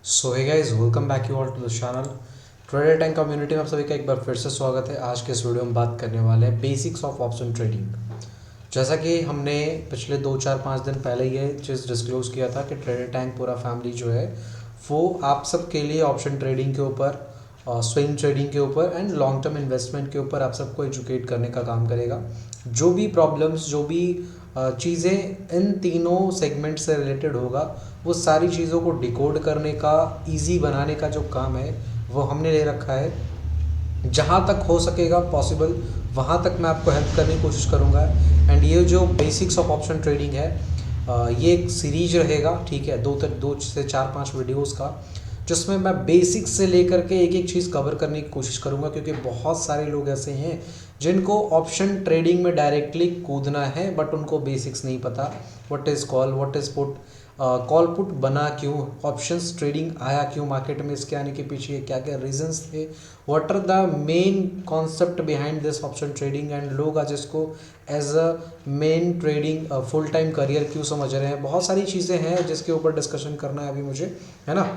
So hey guys, welcome back you all to the channel trader tank community में आप सभी का एक बार फिर से स्वागत है। आज के इस वीडियो में बात करने वाले हैं बेसिक्स ऑफ ऑप्शन ट्रेडिंग। जैसा कि हमने पिछले 2 4 5 दिन पहले ये चीज़ डिस्क्लोज किया था कि ट्रेडर टैंक पूरा फैमिली जो है वो आप सब के लिए ऑप्शन ट्रेडिंग के ऊपर, स्विंग ट्रेडिंग के ऊपर एंड लॉन्ग टर्म इन्वेस्टमेंट के ऊपर आप सबको एजुकेट करने का काम करेगा। जो भी प्रॉब्लम्स, जो भी चीज़ें इन तीनों सेगमेंट से रिलेटेड होगा, वो सारी चीज़ों को डिकोड करने का, इजी बनाने का जो काम है वो हमने ले रखा है। जहाँ तक हो सकेगा पॉसिबल वहाँ तक मैं आपको हेल्प करने की कोशिश करूँगा। एंड ये जो बेसिक्स ऑफ ऑप्शन ट्रेडिंग है, ये एक सीरीज रहेगा, ठीक है, 2 से 4 5 वीडियोस का, जिसमें मैं बेसिक्स से लेकर के एक एक चीज़ कवर करने की कोशिश करूँगा। क्योंकि बहुत सारे लोग ऐसे हैं जिनको ऑप्शन ट्रेडिंग में डायरेक्टली कूदना है बट उनको बेसिक्स नहीं पता। What is call, what is put, call put बना क्यों, ऑप्शंस ट्रेडिंग आया क्यों मार्केट में, इसके आने के पीछे क्या क्या रीजंस थे, what are the main concept behind this option trading, and लोग आज इसको as a main trading full time career क्यों समझ रहे हैं। बहुत सारी चीज़ें हैं जिसके ऊपर डिस्कशन करना है अभी मुझे, है ना।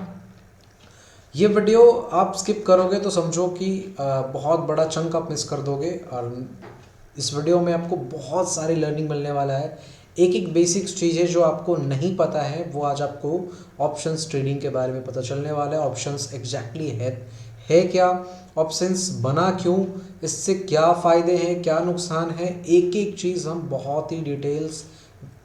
ये वीडियो आप स्किप करोगे तो समझो कि बहुत बड़ा चंक आप मिस कर दोगे। और इस वीडियो में आपको बहुत सारी लर्निंग मिलने वाला है। एक एक बेसिक्स चीज़ें जो आपको नहीं पता है वो आज आपको ऑप्शंस ट्रेडिंग के बारे में पता चलने वाला है। ऑप्शंस एग्जैक्टली है क्या, ऑप्शंस बना क्यों, इससे क्या फ़ायदे हैं, क्या नुकसान है, एक एक चीज़ हम बहुत ही डिटेल्स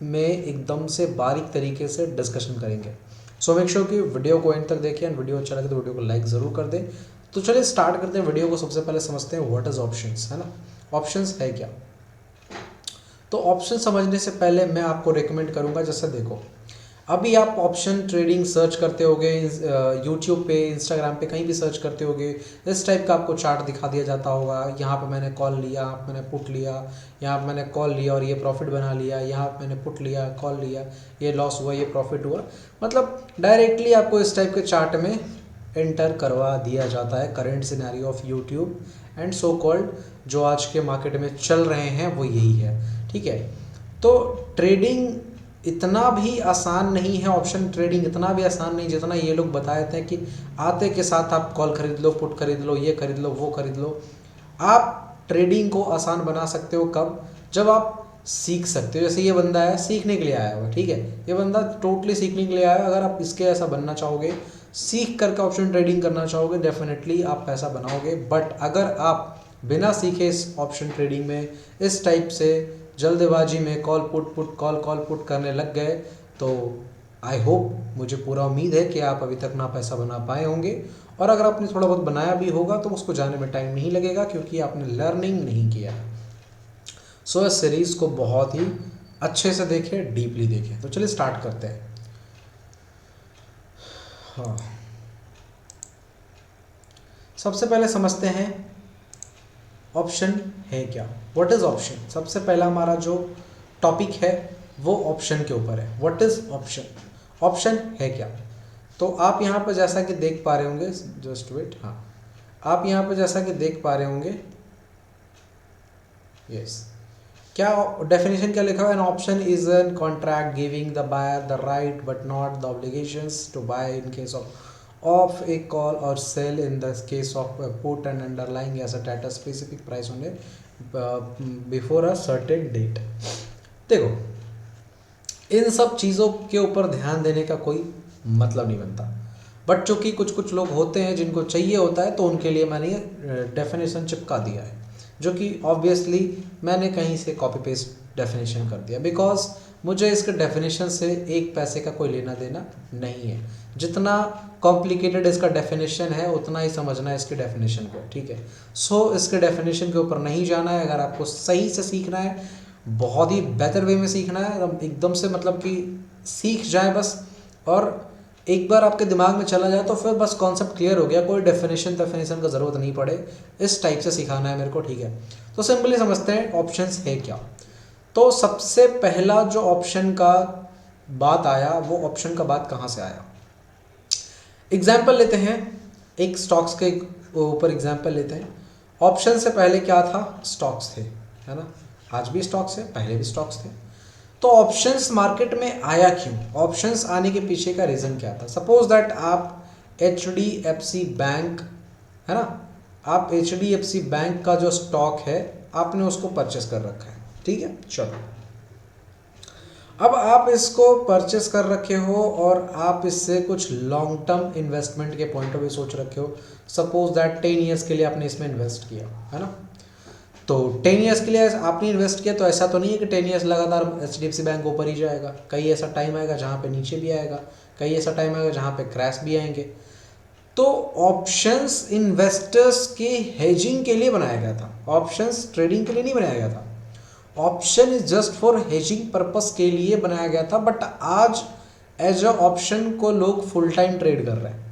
में एकदम से बारीक तरीके से डिस्कशन करेंगे। सो मेक श्योर कि वीडियो को एंड तक देखें एंड वीडियो अच्छा लगे तो वीडियो को लाइक ज़रूर कर दें। तो चलिए स्टार्ट करते हैं वीडियो को। सबसे पहले समझते हैं व्हाट इज़ ऑप्शंस, है ना। ऑप्शंस है क्या। तो ऑप्शन समझने से पहले मैं आपको रेकमेंड करूंगा, जैसे देखो, अभी आप ऑप्शन ट्रेडिंग सर्च करते होगे यूट्यूब पे, इंस्टाग्राम पे, कहीं भी सर्च करते होगे, इस टाइप का आपको चार्ट दिखा दिया जाता होगा। यहाँ पे मैंने कॉल लिया, यहाँ पे मैंने पुट लिया, यहाँ पे मैंने कॉल लिया और ये प्रॉफिट बना लिया, यहाँ पे मैंने पुट लिया, कॉल लिया, ये लॉस हुआ, ये प्रॉफिट हुआ। मतलब डायरेक्टली आपको इस टाइप के चार्ट में एंटर करवा दिया जाता है। Current scenario of YouTube and so called जो आज के मार्केट में चल रहे हैं वो यही है, ठीक है। तो ट्रेडिंग इतना भी आसान नहीं है, ऑप्शन ट्रेडिंग इतना भी आसान नहीं जितना ये लोग बताए थे कि आते के साथ आप कॉल खरीद लो, पुट खरीद लो, ये खरीद लो, वो खरीद लो। आप ट्रेडिंग को आसान बना सकते हो कब, जब आप सीख सकते हो। जैसे ये बंदा है, सीखने के लिए आया हुआ, ठीक है, ये बंदा टोटली सीखने के लिए आया है। अगर आप इसके ऐसा बनना चाहोगे, सीख करके ऑप्शन ट्रेडिंग करना चाहोगे, डेफिनेटली आप पैसा बनाओगे। बट अगर आप बिना सीखे इस ऑप्शन ट्रेडिंग में इस टाइप से जल्दबाजी में call put put call call put करने लग गए तो आई होप, मुझे पूरा उम्मीद है कि आप अभी तक ना पैसा बना पाए होंगे। और अगर आपने थोड़ा बहुत बनाया भी होगा तो उसको जाने में टाइम नहीं लगेगा, क्योंकि आपने लर्निंग नहीं किया है। सो इस सीरीज़ को बहुत ही अच्छे से देखें, डीपली देखें। तो चलिए स्टार्ट करते हैं। हाँ, सबसे पहले समझते हैं ऑप्शन है क्या, व्हाट इज़ ऑप्शन। सबसे पहला हमारा जो टॉपिक है वो ऑप्शन के ऊपर है। व्हाट इज़ ऑप्शन, ऑप्शन है क्या। तो आप यहाँ पर जैसा कि देख पा रहे होंगे, जस्ट वेट, हाँ, आप यहाँ पर जैसा कि देख पा रहे होंगे, यस, क्या डेफिनेशन क्या लिखा हुआ है। An option is an contract giving the buyer the right but not the obligations to buy in case of a call or sell in the case of a put and underlying asset at a specific price on before a certain date। देखो, इन सब चीज़ों के ऊपर ध्यान देने का कोई मतलब नहीं बनता, बट चूँकि कुछ कुछ लोग होते हैं जिनको चाहिए होता है तो उनके लिए मैंने ये डेफिनेशन चिपका दिया है, जो कि ऑब्वियसली मैंने कहीं से कॉपी पेस्ट डेफिनेशन कर दिया, बिकॉज मुझे इसके डेफिनेशन से एक पैसे का कोई लेना देना नहीं है। जितना कॉम्प्लिकेटेड इसका डेफिनेशन है उतना ही समझना है इसके डेफिनेशन को, ठीक है। सो इसके डेफिनेशन के ऊपर नहीं जाना है। अगर आपको सही से सीखना है, बहुत ही बेहतर वे में सीखना है, एकदम से मतलब कि सीख जाए बस, और एक बार आपके दिमाग में चला जाए तो फिर बस कॉन्सेप्ट क्लियर हो गया, कोई डेफिनेशन का ज़रूरत नहीं पड़े। इस टाइप से सिखाना है मेरे को, ठीक है। तो सिंपली समझते हैं ऑप्शंस है क्या। तो सबसे पहला जो ऑप्शन का बात आया, वो ऑप्शन का बात कहाँ से आया। एग्जाम्पल लेते हैं, एक स्टॉक्स के ऊपर एग्जाम्पल लेते हैं। ऑप्शन से पहले क्या था, स्टॉक्स थे, है ना। आज भी स्टॉक्स है, पहले भी स्टॉक्स थे। तो ऑप्शंस मार्केट में आया क्यों, ऑप्शंस आने के पीछे का रीज़न क्या था। सपोज दैट आप HDFC बैंक, है ना, आप HDFC बैंक का जो स्टॉक है आपने उसको परचेस कर रखा है, ठीक है। चलो, अब आप इसको परचेस कर रखे हो और आप इससे कुछ लॉन्ग टर्म इन्वेस्टमेंट के पॉइंट ऑफ व्यू सोच रखे हो। सपोज दैट 10 ईयर्स के लिए आपने इसमें इन्वेस्ट किया, है ना। तो 10 ईयर्स के लिए आपने इन्वेस्ट किया, तो ऐसा तो नहीं है कि 10 ईयर्स लगातार HDFC बैंक ऊपर ही जाएगा। कहीं ऐसा टाइम आएगा जहाँ पे नीचे भी आएगा, कहीं ऐसा टाइम आएगा जहाँ पे क्रैश भी आएंगे। तो ऑप्शंस इन्वेस्टर्स के हेजिंग के लिए बनाया गया था, ऑप्शंस ट्रेडिंग के लिए नहीं बनाया गया था। Option is just for hedging purpose के लिए बनाया गया था। बट आज एज अ ऑप्शन को लोग फुल टाइम ट्रेड कर रहे हैं।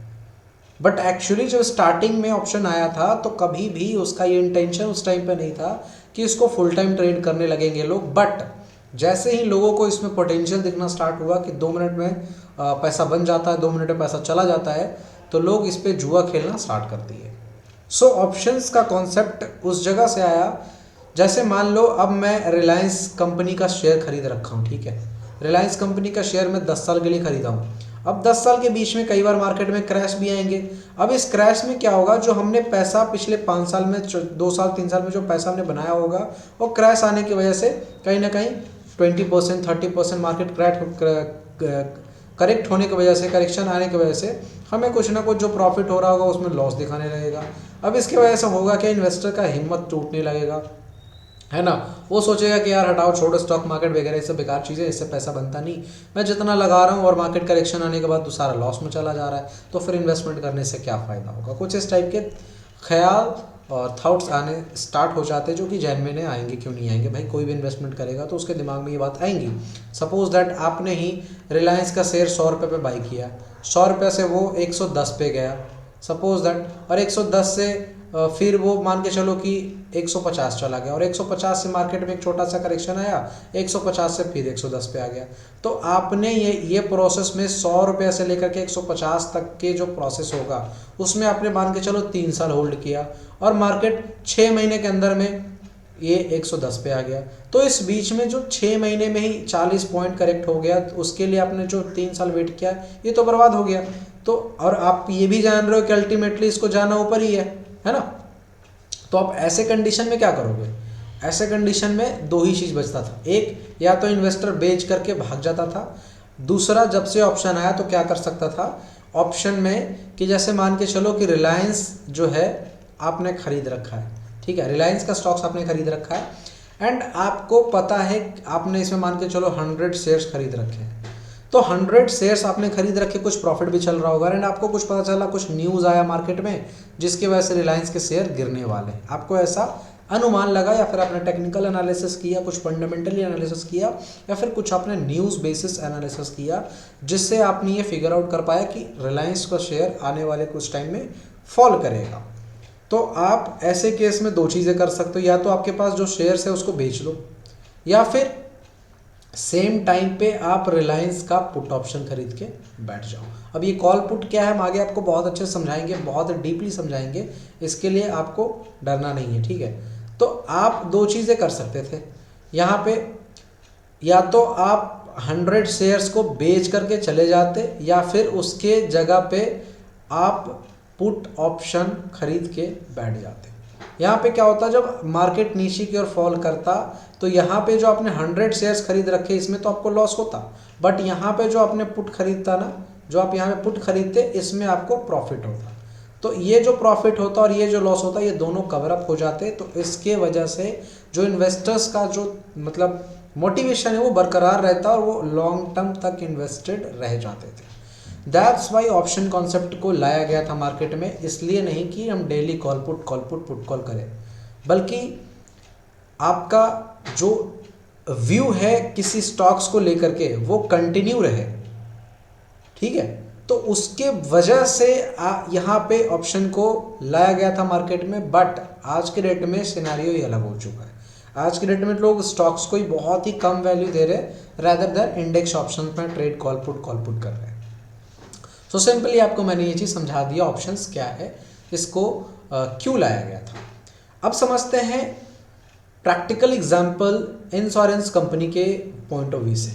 बट एक्चुअली जब स्टार्टिंग में ऑप्शन आया था तो कभी भी उसका ये इंटेंशन उस टाइम पे नहीं था कि इसको फुल टाइम ट्रेड करने लगेंगे लोग। बट जैसे ही लोगों को इसमें पोटेंशियल दिखना स्टार्ट हुआ कि 2 मिनट में पैसा बन जाता है, 2 मिनट में पैसा चला जाता है, तो लोग इस पे जुआ खेलना स्टार्ट कर दिए। सो ऑप्शंस का कॉन्सेप्ट उस जगह से आया, जैसे मान लो अब मैं रिलायंस कंपनी का शेयर खरीद रखा हूँ, ठीक है। रिलायंस कंपनी का शेयर मैं 10 साल के लिए खरीदा हूँ। अब 10 साल के बीच में कई बार मार्केट में क्रैश भी आएंगे। अब इस क्रैश में क्या होगा, जो हमने पैसा पिछले 5 साल में, 2 साल 3 साल में जो पैसा हमने बनाया होगा, वो क्रैश आने की वजह से कहीं ना कहीं 20% 30% मार्केट करेक्ट होने की वजह से, करेक्शन आने की वजह से हमें कुछ ना कुछ जो प्रॉफिट हो रहा होगा उसमें लॉस दिखाने लगेगा। अब इसकी वजह से होगा कि इन्वेस्टर का हिम्मत टूटने लगेगा, है ना। वो सोचेगा कि यार हटाओ, छोड़ो, स्टॉक मार्केट वगैरह ये सब बेकार चीज़ें, इससे पैसा बनता नहीं, मैं जितना लगा रहा हूँ और मार्केट करेक्शन आने के बाद तो सारा लॉस में चला जा रहा है, तो फिर इन्वेस्टमेंट करने से क्या फ़ायदा होगा। कुछ इस टाइप के ख्याल और थाट्स आने स्टार्ट हो जाते हैं, जो कि जहन में आएंगे, क्यों नहीं आएंगे भाई। कोई भी इन्वेस्टमेंट करेगा तो उसके दिमाग में ये बात आएंगी। सपोज दैट आपने ही रिलायंस का शेयर 100 रुपये पे बाई किया, 100 रुपये से वो 110 पे गया, सपोज दैट, और 110 से फिर वो मान के चलो कि 150 चला गया, और 150 से मार्केट में एक छोटा सा करेक्शन आया, 150 से फिर 110 पे आ गया। तो आपने ये प्रोसेस में 100 रुपये से लेकर के 150 तक के जो प्रोसेस होगा उसमें आपने मान के चलो 3 साल होल्ड किया, और मार्केट 6 महीने के अंदर में ये 110 पे आ गया। तो इस बीच में जो 6 महीने में ही 40 पॉइंट करेक्ट हो गया, तो उसके लिए आपने जो 3 साल वेट किया ये तो बर्बाद हो गया। तो और आप ये भी जान रहे हो कि अल्टीमेटली इसको जाना ऊपर ही है ना। तो आप ऐसे कंडीशन में क्या करोगे, ऐसे कंडीशन में 2 ही चीज़ बचता था। एक, या तो इन्वेस्टर बेच करके भाग जाता था। दूसरा, जब से ऑप्शन आया तो क्या कर सकता था ऑप्शन में, कि जैसे मान के चलो कि रिलायंस जो है आपने खरीद रखा है, ठीक है, रिलायंस का स्टॉक्स आपने खरीद रखा है, एंड आपको पता है आपने इसमें मान के चलो 100 शेयर्स खरीद रखे हैं। तो 100 शेयर्स आपने खरीद रखे, कुछ प्रॉफिट भी चल रहा होगा, एंड आपको कुछ पता चला, कुछ न्यूज़ आया मार्केट में जिसकी वजह से रिलायंस के शेयर गिरने वाले हैं। आपको ऐसा अनुमान लगा, या फिर आपने टेक्निकल एनालिसिस किया, कुछ फंडामेंटली एनालिसिस किया, या फिर कुछ आपने न्यूज़ बेसिस एनालिसिस किया, जिससे आपने ये फिगर आउट कर पाया कि रिलायंस का शेयर आने वाले कुछ टाइम में फॉल करेगा। तो आप ऐसे केस में 2 चीज़ें कर सकते हो, या तो आपके पास जो शेयर्स है उसको बेच लो, या फिर सेम टाइम पे आप रिलायंस का पुट ऑप्शन खरीद के बैठ जाओ। अब ये कॉल पुट क्या है हम आगे आपको बहुत अच्छे से समझाएंगे, बहुत डीपली समझाएंगे, इसके लिए आपको डरना नहीं है, ठीक है। तो आप 2 चीज़ें कर सकते थे यहाँ पे, या तो आप 100 शेयर्स को बेच करके चले जाते, या फिर उसके जगह पे आप पुट ऑप्शन खरीद के बैठ जाते। यहाँ पे क्या होता, जब मार्केट नीचे की ओर फॉल करता तो यहाँ पे जो आपने 100 शेयर्स खरीद रखे इसमें तो आपको लॉस होता, बट यहाँ पे जो आपने पुट खरीदता ना, जो आप यहाँ पे पुट खरीदते, इसमें आपको प्रॉफिट होता। तो ये जो प्रॉफिट होता और ये जो लॉस होता, ये दोनों कवर अप हो जाते। तो इसके वजह से जो इन्वेस्टर्स का जो मतलब मोटिवेशन है वो बरकरार रहता और वो लॉन्ग टर्म तक इन्वेस्टेड रह जाते थे। दैट्स वाई ऑप्शन कॉन्सेप्ट को लाया गया था मार्केट में, इसलिए नहीं कि हम daily call put put call करें, बल्कि आपका जो व्यू है किसी स्टॉक्स को लेकर के वो कंटिन्यू रहे, ठीक है। तो उसके वजह से यहाँ पे ऑप्शन को लाया गया था मार्केट में। बट आज के डेट में सिनेरियो ही अलग हो चुका है। आज के डेट में लोग स्टॉक्स को ही बहुत ही कम वैल्यू दे रहे, रैदर देन इंडेक्स ऑप्शन में ट्रेड कॉल पुट कर रहे हैं। सो सिंपली आपको मैंने ये चीज़ समझा दिया ऑप्शंस क्या है, इसको क्यों लाया गया था। अब समझते हैं प्रैक्टिकल एग्जांपल इंश्योरेंस कंपनी के पॉइंट ऑफ व्यू से।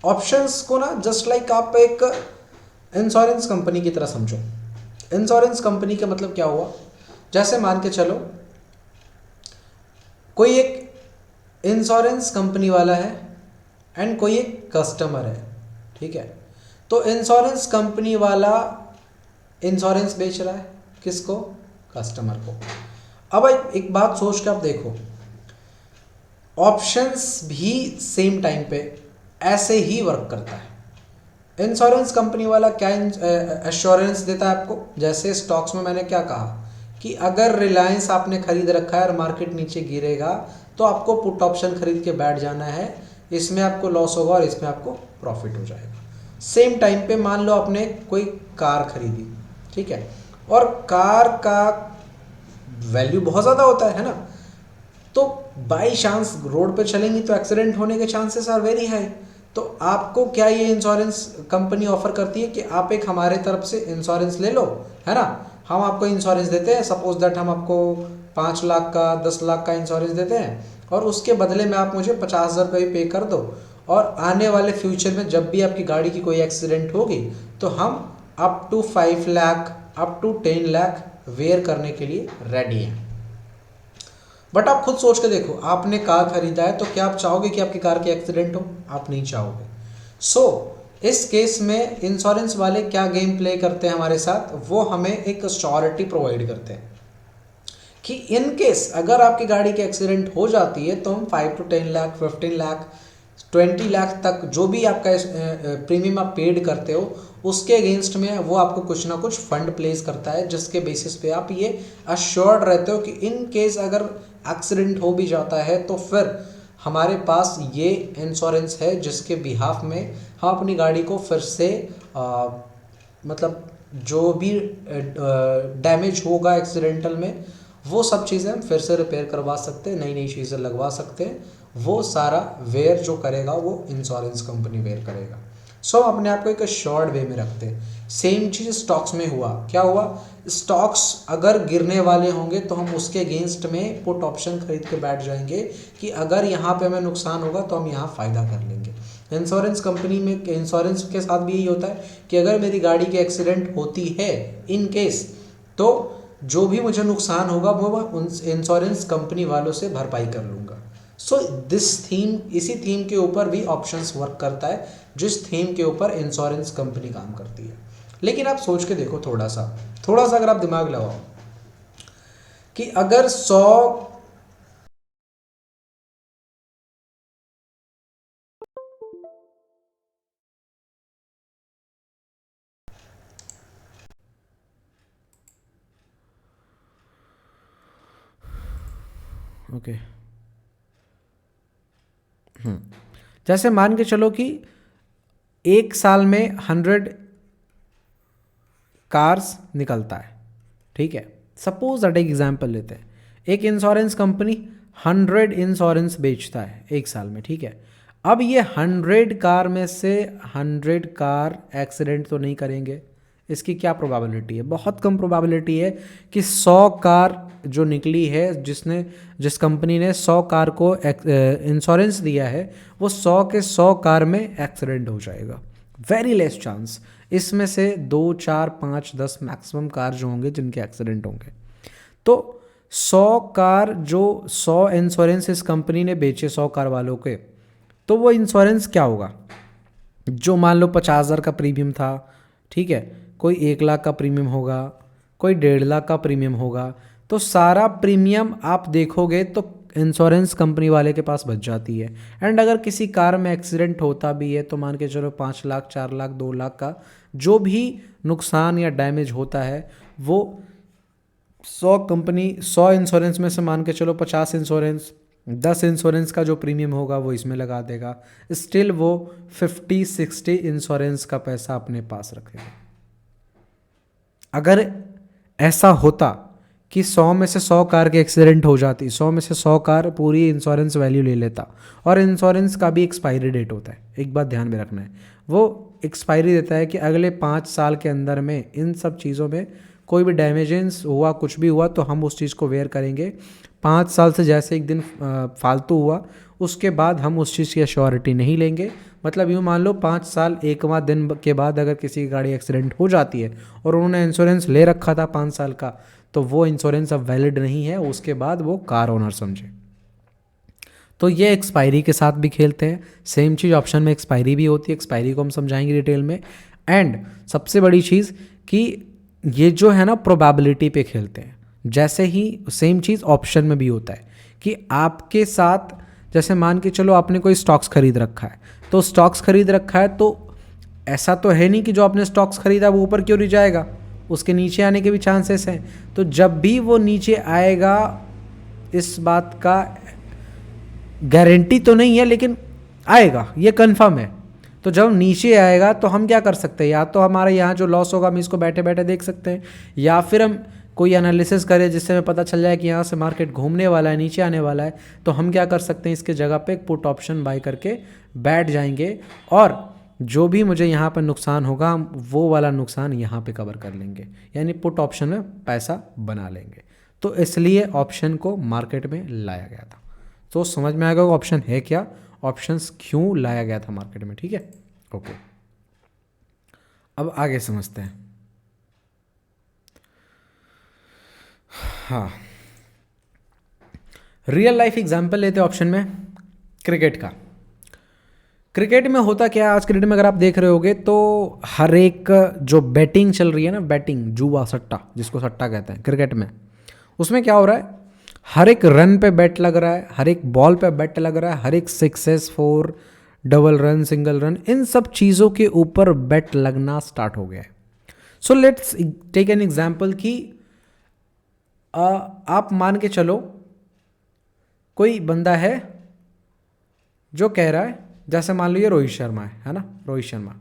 ऑप्शंस को ना जस्ट लाइक आप एक इंश्योरेंस कंपनी की तरह समझो। इंश्योरेंस कंपनी का मतलब क्या हुआ, जैसे मान के चलो कोई एक इंश्योरेंस कंपनी वाला है एंड कोई एक कस्टमर है, ठीक है। तो इंश्योरेंस कंपनी वाला इंश्योरेंस बेच रहा है किसको, कस्टमर को। अब एक बात सोच के आप देखो, ऑप्शंस भी सेम टाइम पे ऐसे ही वर्क करता है। इंश्योरेंस कंपनी वाला क्या एश्योरेंस देता है आपको, जैसे स्टॉक्स में मैंने क्या कहा कि अगर रिलायंस आपने खरीद रखा है और मार्केट नीचे गिरेगा तो आपको पुट ऑप्शन खरीद के बैठ जाना है, इसमें आपको लॉस होगा और इसमें आपको प्रॉफिट हो जाएगा। सेम टाइम पे मान लो आपने कोई कार खरीदी, ठीक है, और कार का वैल्यू बहुत ज़्यादा होता है ना, तो बाई चांस रोड पे चलेंगी तो एक्सीडेंट होने के चांसेस आर वेरी हाई। तो आपको क्या ये इंश्योरेंस कंपनी ऑफर करती है कि आप एक हमारे तरफ से इंश्योरेंस ले लो, है ना, हम आपको इंश्योरेंस देते हैं, सपोज दैट हम आपको 5 लाख का 10 लाख का इंश्योरेंस देते हैं और उसके बदले में आप मुझे 50,000 रुपये पे कर दो, और आने वाले फ्यूचर में जब भी आपकी गाड़ी की कोई एक्सीडेंट होगी तो हम up to 5 lakh up to 10 lakh वेयर करने के लिए रेडी हैं। बट आप खुद सोच के देखो, आपने कार खरीदा है तो क्या आप चाहोगे कि आपकी कार की एक्सीडेंट हो, आप नहीं चाहोगे। सो इस केस में इंश्योरेंस वाले क्या गेम प्ले करते हैं हमारे साथ, वो हमें एक श्योरिटी प्रोवाइड करते हैं कि इन केस अगर आपकी गाड़ी की एक्सीडेंट हो जाती है तो हम 5 to 10 लाख 15 लाख 20 लाख तक जो भी आपका प्रीमियम आप पेड करते हो उसके अगेंस्ट में वो आपको कुछ ना कुछ फंड प्लेस करता है, जिसके बेसिस पे आप ये अश्योर्ड रहते हो कि इन केस अगर एक्सीडेंट हो भी जाता है तो फिर हमारे पास ये इंश्योरेंस है जिसके बिहाफ में हम अपनी गाड़ी को फिर से मतलब जो भी डैमेज होगा एक्सीडेंटल में वो सब चीज़ें हम फिर से रिपेयर करवा सकते हैं, नई नई चीज़ें लगवा सकते हैं। वो सारा वेयर जो करेगा वो इंश्योरेंस कंपनी वेयर करेगा। सो हम अपने आप को एक अश्योर्ड वे में रखते हैं। सेम चीज़ स्टॉक्स में हुआ, क्या हुआ, स्टॉक्स अगर गिरने वाले होंगे तो हम उसके अगेंस्ट में पुट ऑप्शन खरीद के बैठ जाएंगे कि अगर यहाँ पे हमें नुकसान होगा तो हम यहाँ फ़ायदा कर लेंगे। इंश्योरेंस कंपनी में इंश्योरेंस के साथ भी यही होता है कि अगर मेरी गाड़ी की एक्सीडेंट होती है इन केस, तो जो भी मुझे नुकसान होगा वो मैं उन इंश्योरेंस कंपनी वालों से भरपाई कर लूँगा। सो दिस थीम, इसी थीम के ऊपर भी ऑप्शंस वर्क करता है, जिस थीम के ऊपर इंश्योरेंस कंपनी काम करती है। लेकिन आप सोच के देखो थोड़ा सा अगर आप दिमाग लगाओ कि अगर 100 ओके जैसे मान के चलो कि एक साल में 100 कार्स निकलता है, ठीक है, सपोज दैट एक एग्जांपल लेते हैं, एक इंश्योरेंस कंपनी 100 इंश्योरेंस बेचता है एक साल में, ठीक है। अब ये 100 कार में से 100 कार एक्सीडेंट तो नहीं करेंगे, इसकी क्या प्रोबेबिलिटी है, बहुत कम प्रोबेबिलिटी है कि 100 कार जो निकली है जिस कंपनी ने 100 कार को इंश्योरेंस दिया है वो 100 के 100 कार में एक्सीडेंट हो जाएगा, वेरी लेस चांस। इसमें से 2 4 5 10 मैक्सिमम कार जो होंगे जिनके एक्सीडेंट होंगे। तो 100 कार जो 100 इंश्योरेंस इस कंपनी ने बेचे 100 कार वालों के, तो वो इंश्योरेंस क्या होगा, जो मान लो 50,000 का प्रीमियम था, ठीक है, कोई 1 लाख का प्रीमियम होगा, कोई 1.5 लाख का प्रीमियम होगा, तो सारा प्रीमियम आप देखोगे तो इंश्योरेंस कंपनी वाले के पास बच जाती है। एंड अगर किसी कार में एक्सीडेंट होता भी है तो मान के चलो 5 लाख 4 लाख 2 लाख का जो भी नुकसान या डैमेज होता है वो 100 इंश्योरेंस में से मान के चलो 50 इंश्योरेंस 10 इंश्योरेंस का जो प्रीमियम होगा वो इसमें लगा देगा, स्टिल वो 50-60 इंश्योरेंस का पैसा अपने पास रखेगा। अगर ऐसा होता कि 100 में से 100 कार के एक्सीडेंट हो जाती, 100 में से 100 कार पूरी इंश्योरेंस वैल्यू ले लेता, और इंश्योरेंस का भी एक्सपायरी डेट होता है, एक बात ध्यान में रखना है, वो एक्सपायरी देता है कि अगले 5 साल के अंदर में इन सब चीज़ों में कोई भी डैमेजेंस हुआ, कुछ भी हुआ तो हम उस चीज़ को वेयर करेंगे। 5 साल से जैसे एक दिन फालतू हुआ उसके बाद हम उस चीज़ की एश्योरिटी नहीं लेंगे, मतलब यूँ मान लो 5 साल 1वां दिन के बाद अगर किसी की गाड़ी एक्सीडेंट हो जाती है और उन्होंने इंश्योरेंस ले रखा था 5 साल का, तो वो इंश्योरेंस अब वैलिड नहीं है, उसके बाद वो कार ओनर समझे। तो ये एक्सपायरी के साथ भी खेलते हैं। सेम चीज़ ऑप्शन में एक्सपायरी भी होती है, एक्सपायरी को हम समझाएंगे डिटेल में। एंड सबसे बड़ी चीज़ कि ये जो है ना प्रोबेबिलिटी पे खेलते हैं। जैसे ही सेम चीज़ ऑप्शन में भी होता है कि आपके साथ, जैसे मान के चलो आपने कोई स्टॉक्स खरीद रखा है, तो स्टॉक्स खरीद रखा है तो ऐसा तो है नहीं कि जो आपने स्टॉक्स खरीदा वो ऊपर क्यों नहीं जाएगा, उसके नीचे आने के भी चांसेस हैं। तो जब भी वो नीचे आएगा, इस बात का गारंटी तो नहीं है लेकिन आएगा, ये कंफर्म है। तो जब नीचे आएगा तो हम क्या कर सकते हैं, या तो हमारे यहाँ जो लॉस होगा हम इसको बैठे बैठे देख सकते हैं, या फिर हम कोई एनालिसिस करें जिससे हमें पता चल जाए कि यहाँ से मार्केट घूमने वाला है, नीचे आने वाला है, तो हम क्या कर सकते हैं, इसके जगह पे एक पुट ऑप्शन बाय करके बैठ जाएंगे और जो भी मुझे यहाँ पर नुकसान होगा हम वो वाला नुकसान यहाँ पे कवर कर लेंगे, यानी पुट ऑप्शन में पैसा बना लेंगे। तो इसलिए ऑप्शन को मार्केट में लाया गया था। तो समझ में आएगा ऑप्शन है क्या, ऑप्शंस क्यों लाया गया था मार्केट में, ठीक है। ओके, अब आगे समझते हैं। हाँ, रियल लाइफ एग्जांपल लेते हैं ऑप्शन में क्रिकेट का। क्रिकेट में होता क्या है, आज क्रिकेट में अगर आप देख रहे होगे तो हर एक जो बैटिंग चल रही है ना, बैटिंग जुआ सट्टा जिसको सट्टा कहते हैं क्रिकेट में, उसमें क्या हो रहा है, हर एक रन पे बेट लग रहा है, हर एक बॉल पे बेट लग रहा है, हर एक sixes, 4, double run, single run, इन सब चीज़ों के ऊपर बेट लगना स्टार्ट हो गया है। So let's take an example कि आप मान के चलो कोई बंदा है जो कह रहा है, जैसे मान लो ये रोहित शर्मा है ना, रोहित शर्मा।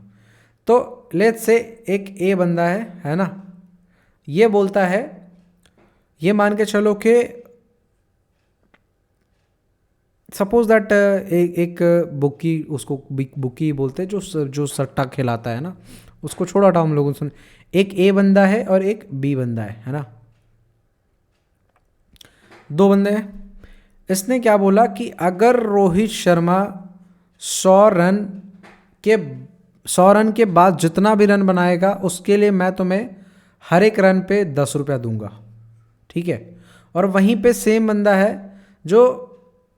तो लेट्स से एक ए बंदा है ना, ये बोलता है, ये मान के चलो कि सपोज दैट एक बुकी, उसको बुकी बोलते हैं जो सट्टा खिलाता है ना, उसको छोड़ा हटाओ हम लोगों सुन। एक ए बंदा है और एक बी बंदा है ना, 2 बंदे हैं। इसने क्या बोला कि अगर रोहित शर्मा 100 रन के बाद जितना भी रन बनाएगा उसके लिए मैं तुम्हें हर एक रन पे 10 रुपया दूंगा, ठीक है। और वहीं पे सेम बंदा है जो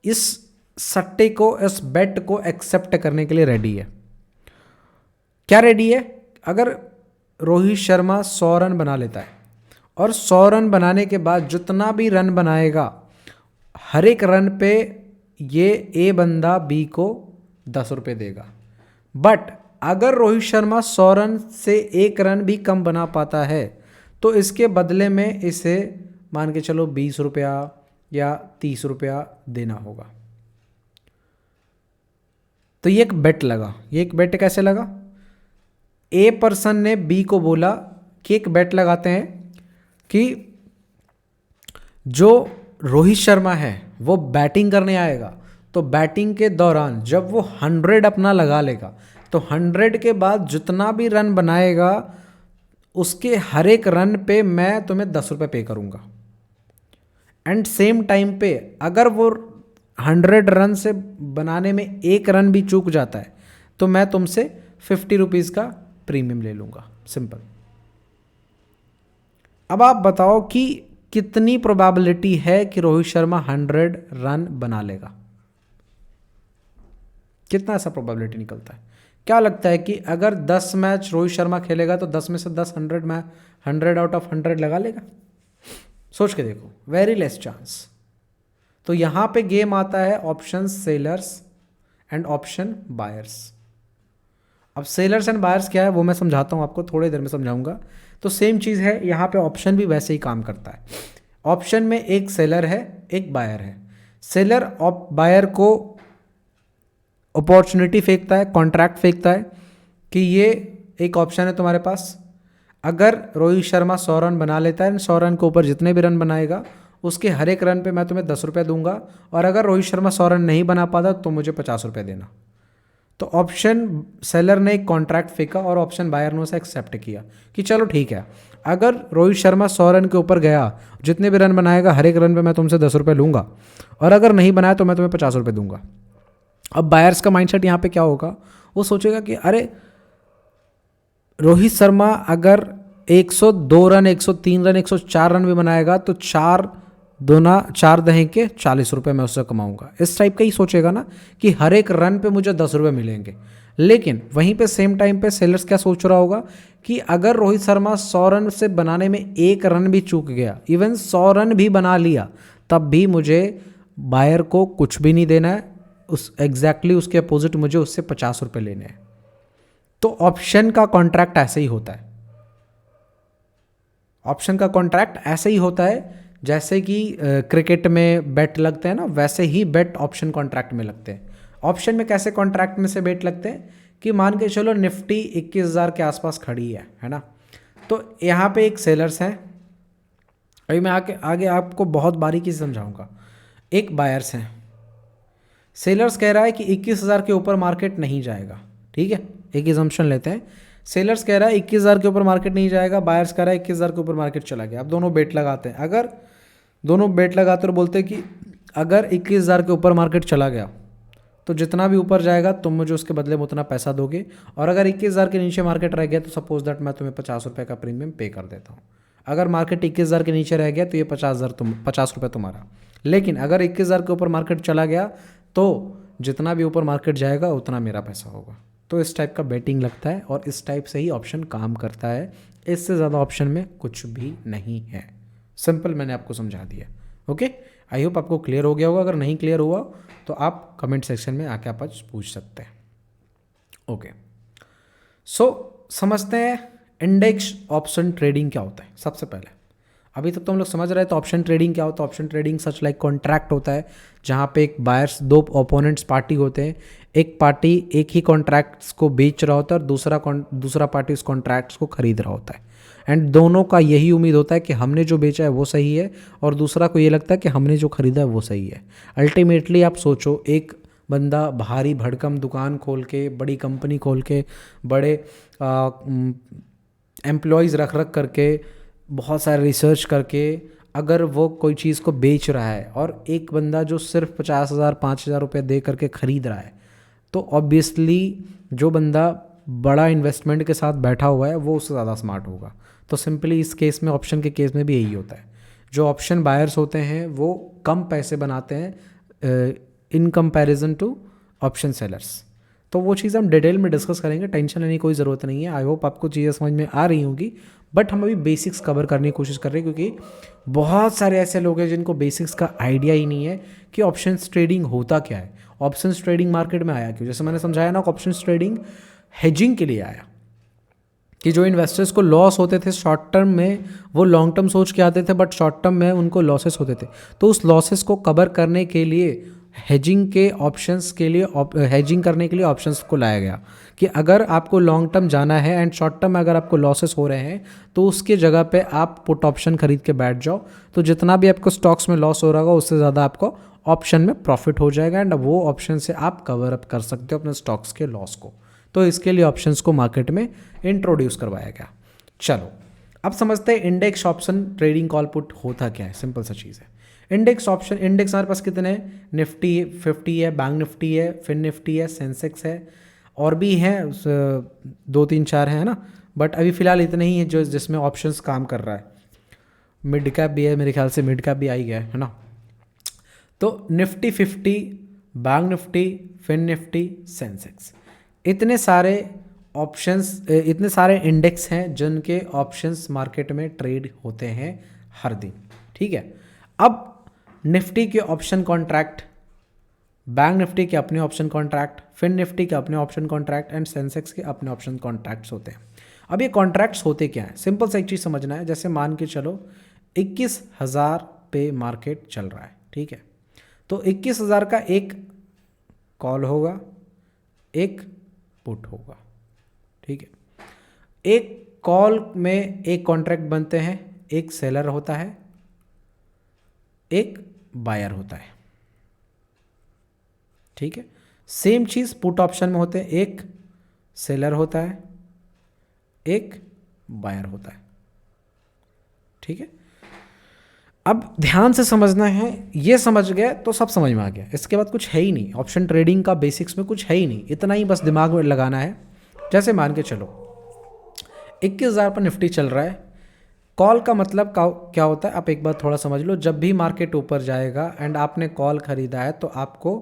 इस सट्टे को, इस बेट को एक्सेप्ट करने के लिए रेडी है। क्या रेडी है, अगर रोहित शर्मा 100 रन बना लेता है और 100 रन बनाने के बाद जितना भी रन बनाएगा हर एक रन पे ये ए बंदा बी को 10 रुपये देगा। बट अगर रोहित शर्मा 100 रन से 1 रन भी कम बना पाता है तो इसके बदले में इसे मान के चलो 20 रुपया या 30 रुपया देना होगा। तो ये एक बेट लगा। ये एक बेट कैसे लगा, ए पर्सन ने बी को बोला कि एक बेट लगाते हैं कि जो रोहित शर्मा है वो बैटिंग करने आएगा, तो बैटिंग के दौरान जब वो 100 अपना लगा लेगा तो 100 के बाद जितना भी रन बनाएगा उसके हर एक रन पे मैं तुम्हें 10 रुपये पे करूँगा। एंड सेम टाइम पे अगर वो 100 रन से बनाने में 1 रन भी चूक जाता है तो मैं तुमसे 50 रुपीज़ का प्रीमियम ले लूँगा। सिंपल। अब आप बताओ कि कितनी प्रोबेबिलिटी है कि रोहित शर्मा 100 रन बना लेगा, कितना ऐसा प्रोबेबिलिटी निकलता है। क्या लगता है कि अगर 10 मैच रोहित शर्मा खेलेगा तो 10 में से 10 100 में 100 आउट ऑफ 100 लगा लेगा? सोच के देखो, वेरी लेस चांस। तो यहाँ पे गेम आता है option sellers and option buyers. अब सेलर्स एंड बायर्स क्या है वो मैं समझाता हूँ आपको, थोड़ी देर में समझाऊंगा। तो सेम चीज़ है, यहाँ पे ऑप्शन भी वैसे ही काम करता है। ऑप्शन में एक सेलर है एक बायर है। सेलर बायर को अपॉर्चुनिटी फेंकता है, कॉन्ट्रैक्ट फेंकता है कि ये एक ऑप्शन है तुम्हारे पास, अगर रोहित शर्मा 100 रन बना लेता है, 100 रन के ऊपर जितने भी रन बनाएगा उसके हर एक रन पे मैं तुम्हें 10 रुपये दूंगा, और अगर रोहित शर्मा 100 रन नहीं बना पाता तो मुझे 50 रुपये देना। तो ऑप्शन सेलर ने एक कॉन्ट्रैक्ट फेंका और ऑप्शन बायर ने उसे एक्सेप्ट किया कि चलो ठीक है, अगर रोहित शर्मा 100 रन के ऊपर गया, जितने भी रन बनाएगा हर एक रन पे मैं तुमसे 10 रुपये लूँगा, और अगर नहीं बनाया तो मैं तुम्हें 50 रुपये दूंगा। अब बायर्स का माइंडसेट यहाँ पे क्या होगा, वो सोचेगा कि अरे रोहित शर्मा अगर 102 रन, 103 रन, 104 रन भी बनाएगा तो 4 दहें के 40 रुपये मैं उससे कमाऊंगा। इस टाइप का ही सोचेगा ना कि हर एक रन पे मुझे 10 रुपये मिलेंगे। लेकिन वहीं पे सेम टाइम पे सेलर्स क्या सोच रहा होगा कि अगर रोहित शर्मा 100 रन से बनाने में एक रन भी चूक गया, इवन 100 रन भी बना लिया, तब भी मुझे बायर को कुछ भी नहीं देना है, उस एग्जैक्टली उसके अपोजिट मुझे उससे 50 रुपये लेने हैं। तो ऑप्शन का कॉन्ट्रैक्ट ऐसे ही होता है। ऑप्शन का कॉन्ट्रैक्ट ऐसे ही होता है जैसे कि क्रिकेट में बेट लगते हैं ना, वैसे ही बेट ऑप्शन कॉन्ट्रैक्ट में लगते हैं। ऑप्शन में कैसे कॉन्ट्रैक्ट में से बेट लगते हैं कि मान के चलो निफ्टी 21,000 के आसपास खड़ी है ना, तो यहाँ पे एक सेलर्स हैं। अभी मैं आगे आपको बहुत बारीकी से समझाऊंगा। एक बायर्स हैं, सेलर्स कह रहा है कि 21,000 के ऊपर मार्केट नहीं जाएगा, ठीक है, एक एजम्पशन लेते हैं। सेलर्स कह रहा है 21,000 के ऊपर मार्केट नहीं जाएगा, बायर्स कह रहा है 21,000 के ऊपर मार्केट चला गया। अब दोनों बेट लगाते हैं। अगर दोनों बेट लगाते और बोलते हैं कि अगर 21,000 के ऊपर मार्केट चला गया तो जितना भी ऊपर जाएगा तुम मुझे उसके बदले में उतना पैसा दोगे, और अगर 21,000 के नीचे मार्केट रह गया तो सपोज दैट मैं तुम्हें 50 रुपये का प्रीमियम पे कर देता हूँ। अगर मार्केट 21,000 के नीचे रह गया तो ये 50 रुपये तुम्हारा। लेकिन अगर 21,000 के ऊपर मार्केट चला गया तो जितना भी ऊपर मार्केट जाएगा उतना मेरा पैसा होगा। तो इस टाइप का बेटिंग लगता है और इस टाइप से ही ऑप्शन काम करता है। इससे ज़्यादा ऑप्शन में कुछ भी नहीं है। सिंपल मैंने आपको समझा दिया। ओके, आई होप आपको क्लियर हो गया होगा। अगर नहीं क्लियर हुआ तो आप कमेंट सेक्शन में आके आप पूछ सकते हैं। ओके, सो समझते हैं इंडेक्स ऑप्शन ट्रेडिंग क्या होता है। सबसे पहले अभी तक तो हम लोग समझ रहे हैं तो ऑप्शन ट्रेडिंग क्या होता है। Option trading such like contract होता है जहाँ पे एक बायर्स, दो ओपोनेंट्स पार्टी होते हैं। एक पार्टी एक ही कॉन्ट्रैक्ट्स को बेच रहा होता है और दूसरा पार्टी उस कॉन्ट्रैक्ट्स को खरीद रहा होता है। एंड दोनों का यही उम्मीद होता है कि हमने जो बेचा है वो सही है और दूसरा को ये लगता है कि हमने जो खरीदा है वो सही है। अल्टीमेटली आप सोचो, एक बंदा भारी भड़कम दुकान खोल के, बड़ी कंपनी खोल के, बड़े एम्प्लॉयज़ रख करके, बहुत सारे रिसर्च करके अगर वो कोई चीज़ को बेच रहा है और एक बंदा जो सिर्फ 50,000 5,000 रुपये दे करके ख़रीद रहा है, तो ऑब्वियसली जो बंदा बड़ा इन्वेस्टमेंट के साथ बैठा हुआ है वो उससे ज़्यादा स्मार्ट होगा। तो सिंपली इस केस में, ऑप्शन के केस में भी यही होता है। जो ऑप्शन बायर्स होते हैं वो कम पैसे बनाते हैं in comparison to option sellers. तो वो चीज़ हम डिटेल में डिस्कस करेंगे, टेंशन लेने की कोई ज़रूरत नहीं है। आई होप आपको चीज़ें समझ में आ रही होंगी, बट हम अभी बेसिक्स कवर करने की कोशिश कर रहे हैं क्योंकि बहुत सारे ऐसे लोग हैं जिनको बेसिक्स का आइडिया ही नहीं है कि ऑप्शंस ट्रेडिंग होता क्या है, ऑप्शंस ट्रेडिंग मार्केट में आया क्यों। जैसे मैंने समझाया ना, ऑप्शंस ट्रेडिंग हेजिंग के लिए आया कि जो इन्वेस्टर्स को लॉस होते थे शॉर्ट टर्म में, वो लॉन्ग टर्म सोच के आते थे बट शॉर्ट टर्म में उनको लॉसेस होते थे। तो उस लॉसेस को कवर करने के लिए हेजिंग के ऑप्शंस के लिए हेजिंग करने के लिए ऑप्शंस को लाया गया कि अगर आपको लॉन्ग टर्म जाना है एंड शॉर्ट टर्म में अगर आपको लॉसेस हो रहे हैं तो उसके जगह पे आप पुट ऑप्शन खरीद के बैठ जाओ, तो जितना भी आपको स्टॉक्स में लॉस हो रहा होगा उससे ज़्यादा आपको ऑप्शन में प्रॉफिट हो जाएगा एंड वो ऑप्शन से आप कवर अप कर सकते हो अपने स्टॉक्स के लॉस को। तो इसके लिए ऑप्शंस को मार्केट में इंट्रोड्यूस करवाया गया। चलो अब समझते हैं index option trading call put होता क्या है। सिंपल सा चीज़ है। इंडेक्स ऑप्शन, इंडेक्स हमारे पास कितने हैं? निफ्टी 50 है, बैंक निफ्टी है, फिन निफ्टी है, सेंसेक्स है, और भी हैं 2 3 4 है ना, बट अभी फ़िलहाल इतने ही है जो जिसमें ऑप्शंस काम कर रहा है। मिड कैप भी है, मेरे ख्याल से मिड कैप भी आ ही गया है ना। तो Nifty 50, bank Nifty, fin Nifty, Sensex, इतने सारे ऑप्शंस, इतने सारे इंडेक्स हैं जिनके ऑप्शंस मार्केट में ट्रेड होते हैं हर दिन। ठीक है, अब निफ्टी के ऑप्शन कॉन्ट्रैक्ट, बैंक निफ्टी के अपने ऑप्शन कॉन्ट्रैक्ट, फिन निफ्टी के अपने ऑप्शन कॉन्ट्रैक्ट एंड सेंसेक्स के अपने ऑप्शन कॉन्ट्रैक्ट्स होते हैं। अब ये कॉन्ट्रैक्ट्स होते क्या हैं? सिंपल सा एक चीज़ समझना है। जैसे मान के चलो 21,000 पे मार्केट चल रहा है, ठीक है, तो 21,000 का एक कॉल होगा, एक पुट होगा, ठीक है। एक कॉल में एक कॉन्ट्रैक्ट बनते हैं, एक सेलर होता है, एक बायर होता है, ठीक है। सेम चीज़ पुट ऑप्शन में होते हैं, एक सेलर होता है, एक बायर होता है, ठीक है। अब ध्यान से समझना है, ये समझ गए तो सब समझ में आ गया, इसके बाद कुछ है ही नहीं, ऑप्शन ट्रेडिंग का बेसिक्स में कुछ है ही नहीं, इतना ही बस दिमाग में लगाना है। जैसे मान के चलो 21,000 पर निफ्टी चल रहा है, कॉल का मतलब क्या होता है, आप एक बार थोड़ा समझ लो। जब भी मार्केट ऊपर जाएगा एंड आपने कॉल खरीदा है तो आपको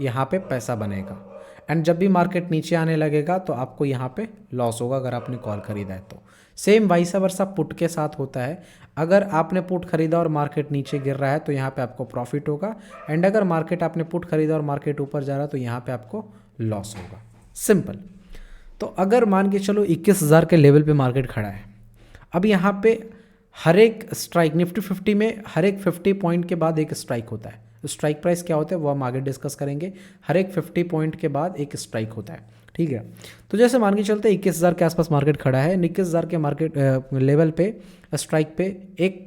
यहाँ पे पैसा बनेगा, एंड जब भी मार्केट नीचे आने लगेगा तो आपको यहाँ पे लॉस होगा अगर आपने कॉल खरीदा है तो। सेम वाइसा वर्सा पुट के साथ होता है, अगर आपने पुट खरीदा और मार्केट नीचे गिर रहा है तो यहाँ पे आपको प्रॉफिट होगा, एंड अगर मार्केट आपने पुट खरीदा और मार्केट ऊपर जा रहा है तो यहाँ पे आपको लॉस होगा। सिंपल। तो अगर मान के चलो 21,000 के लेवल पे मार्केट खड़ा है, अब यहाँ पे हर एक स्ट्राइक, निफ्टी 50 में हर एक 50 पॉइंट के बाद एक स्ट्राइक होता है। स्ट्राइक प्राइस क्या होता है वो हम आगे डिस्कस करेंगे। हर एक 50 पॉइंट के बाद एक स्ट्राइक होता है, ठीक है। तो जैसे मान के चलते 21,000 के आसपास मार्केट खड़ा है, 21,000 के मार्केट लेवल पे स्ट्राइक पे एक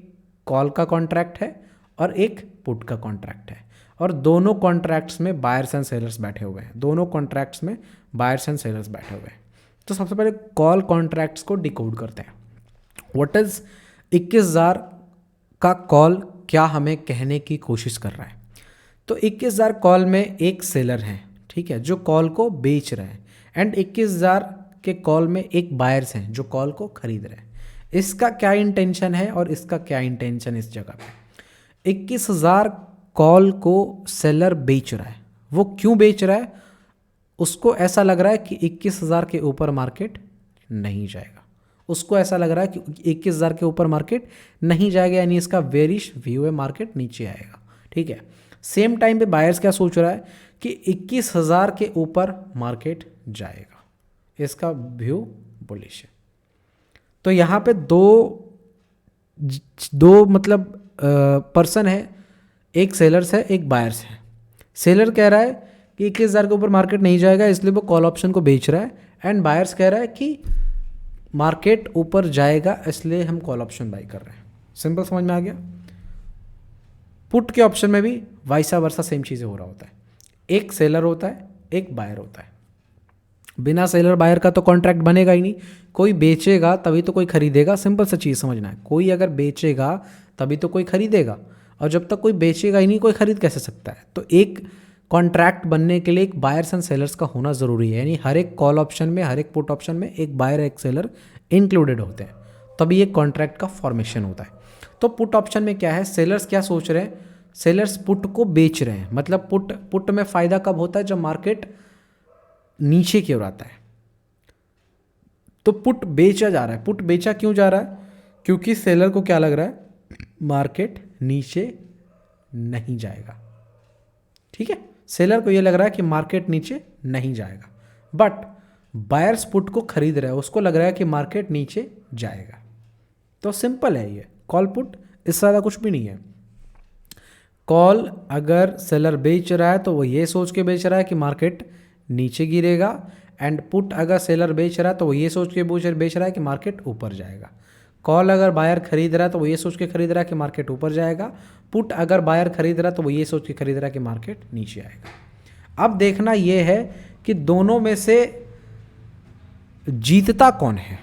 कॉल का कॉन्ट्रैक्ट है और एक पुट का कॉन्ट्रैक्ट है, और दोनों कॉन्ट्रैक्ट्स में बायर्स एंड सेलर्स बैठे हुए हैं, दोनों कॉन्ट्रैक्ट्स में बायर्स एंड सेलर्स बैठे हुए हैं। तो सबसे पहले कॉल कॉन्ट्रैक्ट्स को डिकोड करते हैं। व्हाट इज 21,000 का कॉल क्या हमें कहने की कोशिश कर रहा है? तो 21,000 कॉल में एक सेलर है, ठीक है, जो कॉल को बेच रहे हैं, एंड 21,000 के कॉल में एक बायर्स हैं जो कॉल को खरीद रहे हैं। इसका क्या इंटेंशन है और इसका क्या इंटेंशन इस जगह पे? 21,000 कॉल को सेलर बेच रहा है, वो क्यों बेच रहा है? उसको ऐसा लग रहा है कि 21,000 के ऊपर मार्केट नहीं जाएगा, उसको ऐसा लग रहा है कि 21,000 के ऊपर मार्केट नहीं जाएगा, यानी इसका बेरिश व्यू है, मार्केट नीचे आएगा, ठीक है। सेम टाइम पे बायर्स क्या सोच रहा है कि 21,000 के ऊपर मार्केट जाएगा, इसका व्यू बुलिश है। तो यहाँ पे दो मतलब पर्सन है, एक सेलर्स है एक बायर्स है। सेलर कह रहा है कि 21,000 के ऊपर मार्केट नहीं जाएगा, इसलिए वो कॉल ऑप्शन को बेच रहा है, एंड बायर्स कह रहा है कि मार्केट ऊपर जाएगा इसलिए हम कॉल ऑप्शन बाई कर रहे हैं। सिंपल समझ में आ गया। पुट के ऑप्शन में भी वाइसा वर्सा सेम चीज़ें हो रहा होता है, एक सेलर होता है एक बायर होता है। बिना सेलर बायर का तो कॉन्ट्रैक्ट बनेगा ही नहीं, कोई बेचेगा तभी तो कोई खरीदेगा। सिंपल सा चीज़ समझना है, कोई अगर बेचेगा तभी तो कोई खरीदेगा, और जब तक कोई बेचेगा ही नहीं कोई खरीद कैसे सकता है? तो एक कॉन्ट्रैक्ट बनने के लिए एक बायर्स एंड सेलर्स का होना ज़रूरी है, यानी हर एक कॉल ऑप्शन में हर एक पुट ऑप्शन में एक बायर एक सेलर इंक्लूडेड होते हैं, तभी एक कॉन्ट्रैक्ट का फॉर्मेशन होता है। तो पुट ऑप्शन में क्या है, सेलर्स क्या सोच रहे हैं, सेलर्स पुट को बेच रहे हैं। मतलब पुट में फ़ायदा कब होता है? जब मार्केट नीचे की ओर आता है, तो पुट बेचा जा रहा है। पुट बेचा क्यों जा रहा है? क्योंकि सेलर को क्या लग रहा है, मार्केट नीचे नहीं जाएगा, ठीक है। सेलर को ये लग रहा है कि मार्केट नीचे नहीं जाएगा, बट बायर्स पुट को खरीद रहा है, उसको लग रहा है कि मार्केट नीचे जाएगा। तो सिंपल है ये कॉल पुट, इससे ज़्यादा कुछ भी नहीं है। कॉल अगर सेलर बेच रहा है तो वो ये सोच के बेच रहा है कि मार्केट नीचे गिरेगा, एंड पुट अगर सेलर बेच रहा है तो वो ये सोच के बेच रहा है कि मार्केट ऊपर जाएगा। कॉल अगर बायर खरीद रहा है तो वो ये सोच के खरीद रहा है कि मार्केट ऊपर जाएगा। पुट अगर बायर खरीद रहा है तो वो ये सोच के खरीद रहा है कि मार्केट नीचे आएगा। अब देखना ये है कि दोनों में से जीतता कौन है।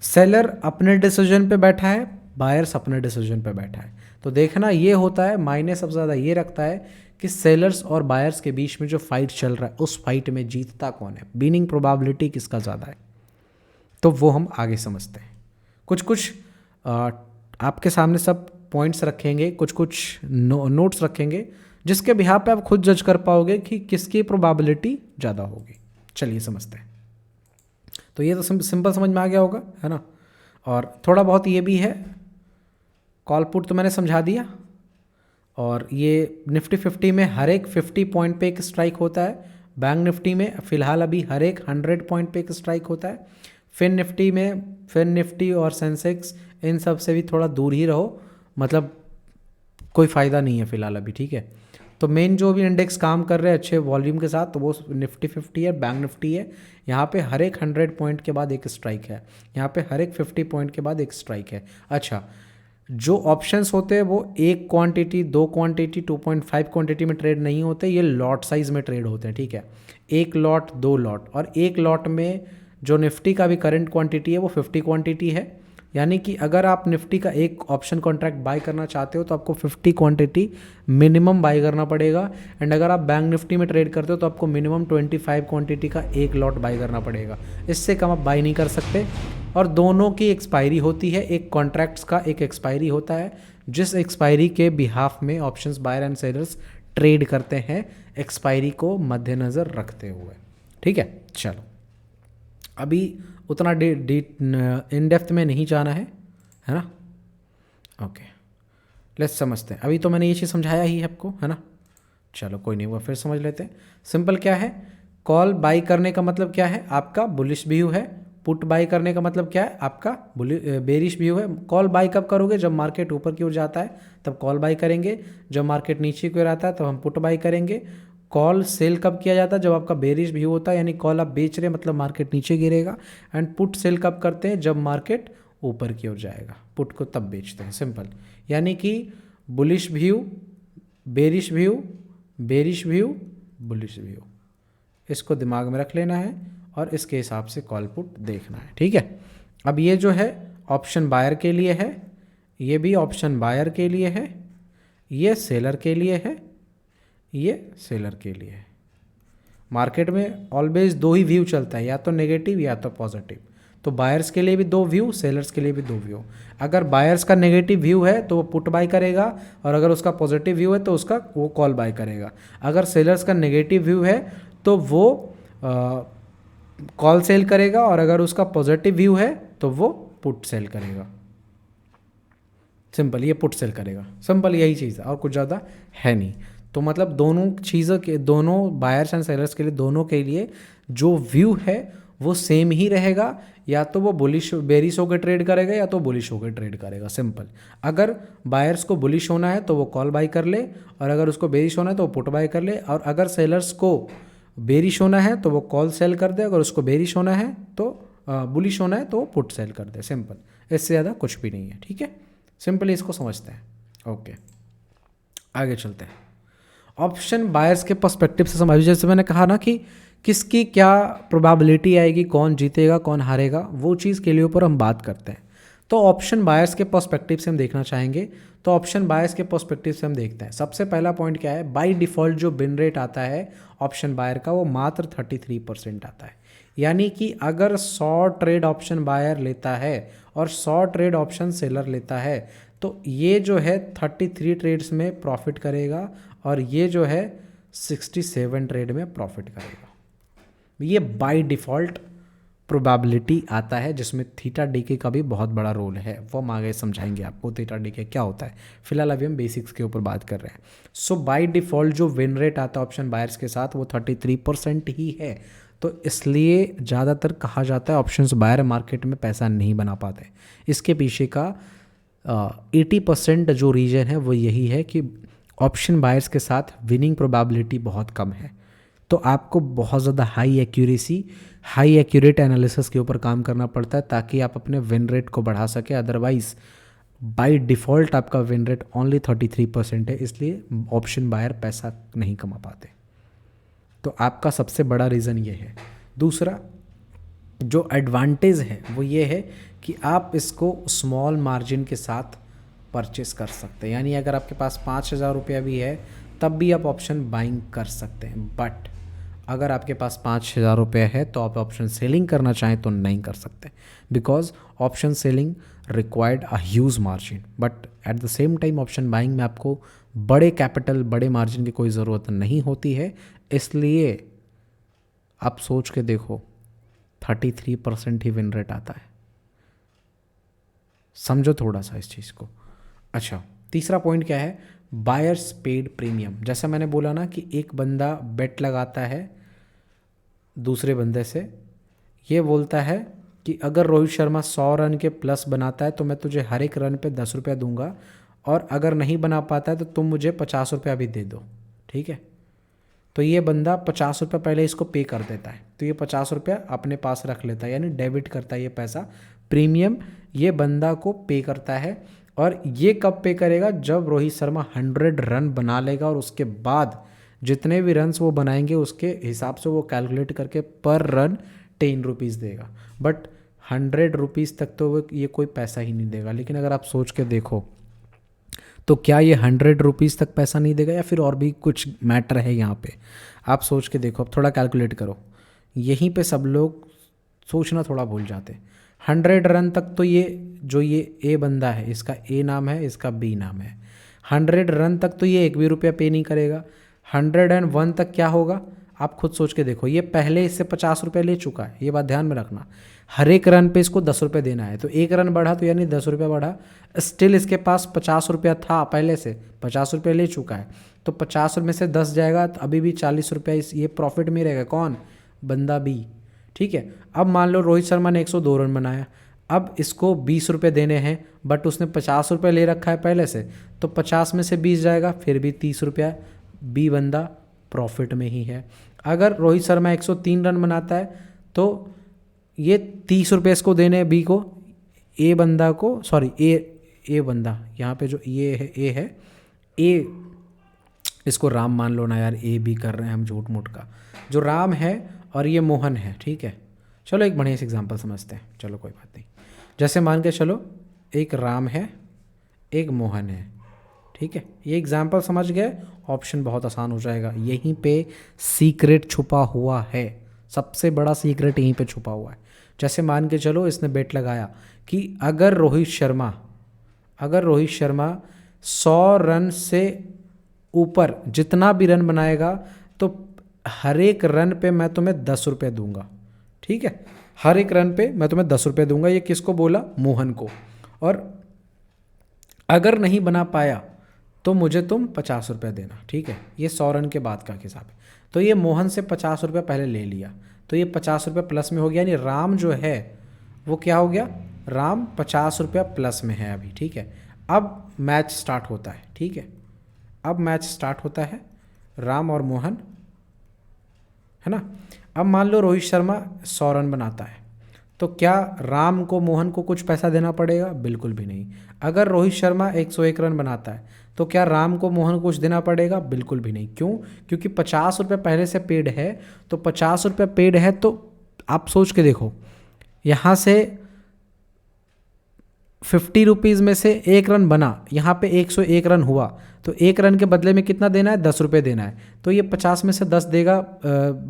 सेलर अपने डिसीजन पे बैठा है, बायर्स अपने डिसीजन पे बैठा है। तो देखना ये होता है, मायने सबसे ज़्यादा ये रखता है कि सेलर्स और बायर्स के बीच में जो फाइट चल रहा है उस फाइट में जीतता कौन है, विनिंग प्रोबेबिलिटी किसका ज़्यादा है। तो वो हम आगे समझते हैं। कुछ आपके सामने सब पॉइंट्स रखेंगे, कुछ नोट्स रखेंगे, जिसके बिहाफ पे आप खुद जज कर पाओगे कि किसकी प्रोबेबिलिटी ज़्यादा होगी। चलिए समझते हैं। तो ये तो सिंपल समझ में आ गया होगा, है ना। और थोड़ा बहुत ये भी है, कॉल पुट तो मैंने समझा दिया। और ये निफ्टी 50 में हर एक 50 पॉइंट पे एक स्ट्राइक होता है। बैंक निफ्टी में फ़िलहाल अभी हर एक 100 पॉइंट पे एक स्ट्राइक होता है। फिन निफ्टी और सेंसेक्स इन सब से भी थोड़ा दूर ही रहो, मतलब कोई फ़ायदा नहीं है फ़िलहाल अभी, ठीक है। तो मेन जो भी इंडेक्स काम कर रहे हैं अच्छे वॉल्यूम के साथ, तो वो निफ्टी 50 है, बैंक निफ्टी है। यहाँ पे हर एक 100 पॉइंट के बाद एक स्ट्राइक है, यहाँ पे हर एक 50 पॉइंट के बाद एक स्ट्राइक है। अच्छा, जो ऑप्शंस होते हैं वो एक क्वांटिटी, दो क्वांटिटी, 2.5 क्वांटिटी में ट्रेड नहीं होते, ये लॉट साइज में ट्रेड होते हैं, ठीक है। एक लॉट, दो लॉट, और एक लॉट में जो निफ्टी का भी करंट क्वांटिटी है वो 50 क्वांटिटी है, यानी कि अगर आप निफ्टी का एक ऑप्शन कॉन्ट्रैक्ट बाय करना चाहते हो तो आपको 50 क्वांटिटी मिनिमम बाय करना पड़ेगा, एंड अगर आप बैंक निफ्टी में ट्रेड करते हो तो आपको मिनिमम 25 क्वांटिटी का एक लॉट बाय करना पड़ेगा, इससे कम आप बाय नहीं कर सकते। और दोनों की एक्सपायरी होती है, एक कॉन्ट्रैक्ट्स का एक एक्सपायरी होता है जिस एक्सपायरी के बिहाफ में options buyer and sellers trade करते हैं एक्सपायरी को मद्देनज़र रखते हुए। ठीक है, चलो अभी उतना इन डेप्थ में नहीं जाना है ना। ओके, लेट्स समझते हैं। अभी तो मैंने ये चीज़ समझाया ही है आपको, है ना। चलो कोई नहीं, वो फिर समझ लेते हैं। सिंपल क्या है, कॉल बाई करने का मतलब क्या है, आपका बुलिश व्यू है। पुट बाई करने का मतलब क्या है, आपका बेरिश व्यू है। कॉल बाई कब करोगे, जब मार्केट ऊपर की ओर जाता है तब कॉल बाई करेंगे, जब मार्केट नीचे की ओर आता है तब हम पुट बाई करेंगे। कॉल सेल कब किया जाता है, जब आपका बेरिश व्यू होता है, यानी कॉल आप बेच रहे हैं मतलब मार्केट नीचे गिरेगा। एंड पुट सेल कब करते हैं, जब मार्केट ऊपर की ओर जाएगा, पुट को तब बेचते हैं। सिंपल, यानी कि bullish view, bearish view, bearish view, bullish view, इसको दिमाग में रख लेना है और इसके हिसाब से कॉल पुट देखना है। ठीक है, अब ये जो है ऑप्शन बायर के लिए है, ये भी ऑप्शन बायर के लिए है, ये सेलर के लिए है, ये सेलर के लिए है। मार्केट में ऑलवेज दो ही व्यू चलता है, या तो नेगेटिव या तो पॉजिटिव। तो बायर्स के लिए भी दो व्यू, सेलर्स के लिए भी दो व्यू। अगर बायर्स का नेगेटिव व्यू है तो वो पुट बाय करेगा, और अगर उसका पॉजिटिव व्यू है तो वो कॉल बाय करेगा। अगर सेलर्स का नेगेटिव व्यू है तो वो कॉल सेल करेगा, और अगर उसका पॉजिटिव व्यू है तो वो पुट सेल करेगा। सिंपल, ये पुट सेल करेगा, सिंपल यही चीज़ है और कुछ ज़्यादा है नहीं। तो मतलब दोनों चीज़ों के, दोनों बायर्स एंड सेलर्स के लिए, दोनों के लिए जो व्यू है वो सेम ही रहेगा, या तो वो बुलिश बेरिश होकर ट्रेड करेगा या तो बुलिश होकर ट्रेड करेगा। सिंपल, अगर बायर्स को बुलिश होना है तो वो कॉल बाय कर ले, और अगर उसको बेरिश होना है तो वो पुट बाय कर ले, और अगर सेलर्स को बेरिश होना है तो वो कॉल सेल कर दे, अगर उसको बेरिश होना है तो बुलिश होना है तो वो पुट सेल कर दे। सिंपल, इससे ज़्यादा कुछ भी नहीं है। ठीक है, सिंपली इसको समझते हैं। ओके, आगे चलते हैं। ऑप्शन बायर्स के पर्सपेक्टिव से समझिए, जैसे मैंने कहा ना कि किसकी क्या प्रोबेबिलिटी आएगी, कौन जीतेगा कौन हारेगा, वो चीज़ के लिए ऊपर हम बात करते हैं। तो ऑप्शन बायर्स के पर्सपेक्टिव से हम देखना चाहेंगे। तो ऑप्शन बायर्स के पर्सपेक्टिव से हम देखते हैं, सबसे पहला पॉइंट क्या है, बाय डिफ़ॉल्ट जो बिन रेट आता है ऑप्शन बायर का वो मात्र 33% आता है। यानी कि अगर 100 ट्रेड ऑप्शन बायर लेता है और 100 ट्रेड ऑप्शन सेलर लेता है तो ये जो है 33 ट्रेड्स में प्रॉफिट करेगा, और ये जो है 67 ट्रेड में प्रॉफिट करेगा। ये बाय डिफ़ॉल्ट प्रोबेबिलिटी आता है, जिसमें थीटा डीके का भी बहुत बड़ा रोल है। वो हम आगे समझाएंगे आपको थीटा डीके क्या होता है। फिलहाल अभी हम बेसिक्स के ऊपर बात कर रहे हैं। सो बाय डिफ़ॉल्ट जो विन रेट आता है ऑप्शन बायर्स के साथ वो 33% ही है। तो इसलिए ज़्यादातर कहा जाता है ऑप्शंस बायर मार्केट में पैसा नहीं बना पाते। इसके पीछे का 80% जो रीज़न है वो यही है कि ऑप्शन बायर्स के साथ विनिंग प्रोबेबिलिटी बहुत कम है। तो आपको बहुत ज़्यादा high accuracy, high accurate analysis के ऊपर काम करना पड़ता है ताकि आप अपने विन रेट को बढ़ा सके। अदरवाइज बाय डिफ़ॉल्ट आपका विन रेट ओनली 33% है, इसलिए ऑप्शन बायर पैसा नहीं कमा पाते। तो आपका सबसे बड़ा रीज़न ये है। दूसरा जो एडवांटेज है वो ये है कि आप इसको स्मॉल मार्जिन के साथ परचेस कर सकते हैं। यानी अगर आपके पास 5,000 रुपया भी है तब भी आप ऑप्शन बाइंग कर सकते हैं। बट अगर आपके पास 5,000 रुपये है तो आप ऑप्शन सेलिंग करना चाहें तो नहीं कर सकते, because option selling required a huge margin. But at the same time option buying में आपको बड़े कैपिटल, बड़े मार्जिन की कोई ज़रूरत नहीं होती है। इसलिए आप सोच के देखो 33% ही विन रेट आता है। समझो थोड़ा सा इस चीज़ को। अच्छा, तीसरा पॉइंट क्या है, बायर्स पेड प्रीमियम। जैसा मैंने बोला ना कि एक बंदा बेट लगाता है दूसरे बंदे से, ये बोलता है कि अगर रोहित शर्मा 100 रन के प्लस बनाता है तो मैं तुझे हर एक रन पे 10 रुपया दूंगा, और अगर नहीं बना पाता है तो तुम मुझे 50 रुपया भी दे दो। ठीक है, तो ये बंदा 50 रुपया पहले इसको पे कर देता है, तो ये 50 रुपया अपने पास रख लेता है, यानी डेबिट करता है ये पैसा। प्रीमियम ये बंदा को पे करता है, और ये कब पे करेगा, जब रोहित शर्मा 100 रन बना लेगा, और उसके बाद जितने भी रन्स वो बनाएंगे उसके हिसाब से वो कैलकुलेट करके पर रन 10 रुपीज़ देगा। बट 100 रुपीज़ तक तो ये कोई पैसा ही नहीं देगा। लेकिन अगर आप सोच के देखो तो क्या ये 100 रुपीज़ तक पैसा नहीं देगा या फिर और भी कुछ मैटर है यहाँ पे? आप सोच के देखो, अब थोड़ा कैलकुलेट करो। यहीं पे सब लोग सोचना थोड़ा भूल जाते। 100 रन तक तो ये जो ये ए बंदा है, इसका ए नाम है, इसका बी नाम है, 100 रन तक तो ये एक भी रुपया पे नहीं करेगा। 101 तक क्या होगा आप खुद सोच के देखो। ये पहले इससे 50 रुपये ले चुका है, ये बात ध्यान में रखना। हर एक रन पे इसको 10 रुपये देना है, तो एक रन बढ़ा तो यानी 10 रुपये बढ़ा। स्टिल इसके पास 50 रुपया था पहले से, 50 रुपये ले चुका है, तो 50 में से 10 जाएगा तो अभी भी 40 रुपया ये प्रॉफिट में रहेगा। कौन? बंदा बी। ठीक है। अब मान लो रोहित शर्मा ने 102 रन बनाया, अब इसको 20 रुपये देने हैं, बट उसने 50 रुपये ले रखा है पहले से, तो 50 में से 20 जाएगा, फिर भी 30 रुपया। बी बंदा प्रॉफिट में ही है। अगर रोहित शर्मा 103 रन बनाता है तो ये 30 रुपये इसको देने हैं बी को, ए बंदा को, सॉरी ए बंदा, यहाँ पे जो ए है, ए इसको राम मान लो ना यार, ए बी कर रहे हैं हम झूठ मूठ का। जो राम है और ये मोहन है, ठीक है। चलो एक बढ़िया सा एग्जांपल समझते हैं, चलो कोई बात नहीं। जैसे मान के चलो एक राम है, एक मोहन है, ठीक है। ये एग्जांपल समझ गए, ऑप्शन बहुत आसान हो जाएगा। यहीं पे सीक्रेट छुपा हुआ है, सबसे बड़ा सीक्रेट यहीं पे छुपा हुआ है। जैसे मान के चलो इसने बेट लगाया कि अगर रोहित शर्मा 100 रन से ऊपर जितना भी रन बनाएगा तो हर एक रन पे मैं तुम्हें 10 रुपये दूंगा, ठीक है। हर एक रन पे मैं तुम्हें 10 रुपये दूंगा। ये किसको बोला? मोहन को। और अगर नहीं बना पाया तो मुझे तुम 50 रुपये देना, ठीक है। ये 100 रन के बाद का हिसाब है। तो ये मोहन से 50 रुपये पहले ले लिया, तो ये 50 रुपये प्लस में हो गया, यानी राम जो है वो क्या हो गया? राम 50 रुपया प्लस में है अभी, ठीक है। अब मैच स्टार्ट होता है, ठीक है। अब मैच स्टार्ट होता है, राम और मोहन, है ना। अब मान लो रोहित शर्मा 100 रन बनाता है, तो क्या राम को मोहन को कुछ पैसा देना पड़ेगा? बिल्कुल भी नहीं। अगर रोहित शर्मा 101 रन बनाता है तो क्या राम को मोहन को कुछ देना पड़ेगा? बिल्कुल भी नहीं। क्यों? क्योंकि 50 रुपये पहले से पेड है, तो 50 रुपये पेड है, तो आप सोच के देखो, यहाँ से 50 रुपीज़ में से 1 रन बना, यहाँ पे 101 रन हुआ, तो 1 रन के बदले में कितना देना है? 10 रुपये देना है। तो ये 50 में से 10 देगा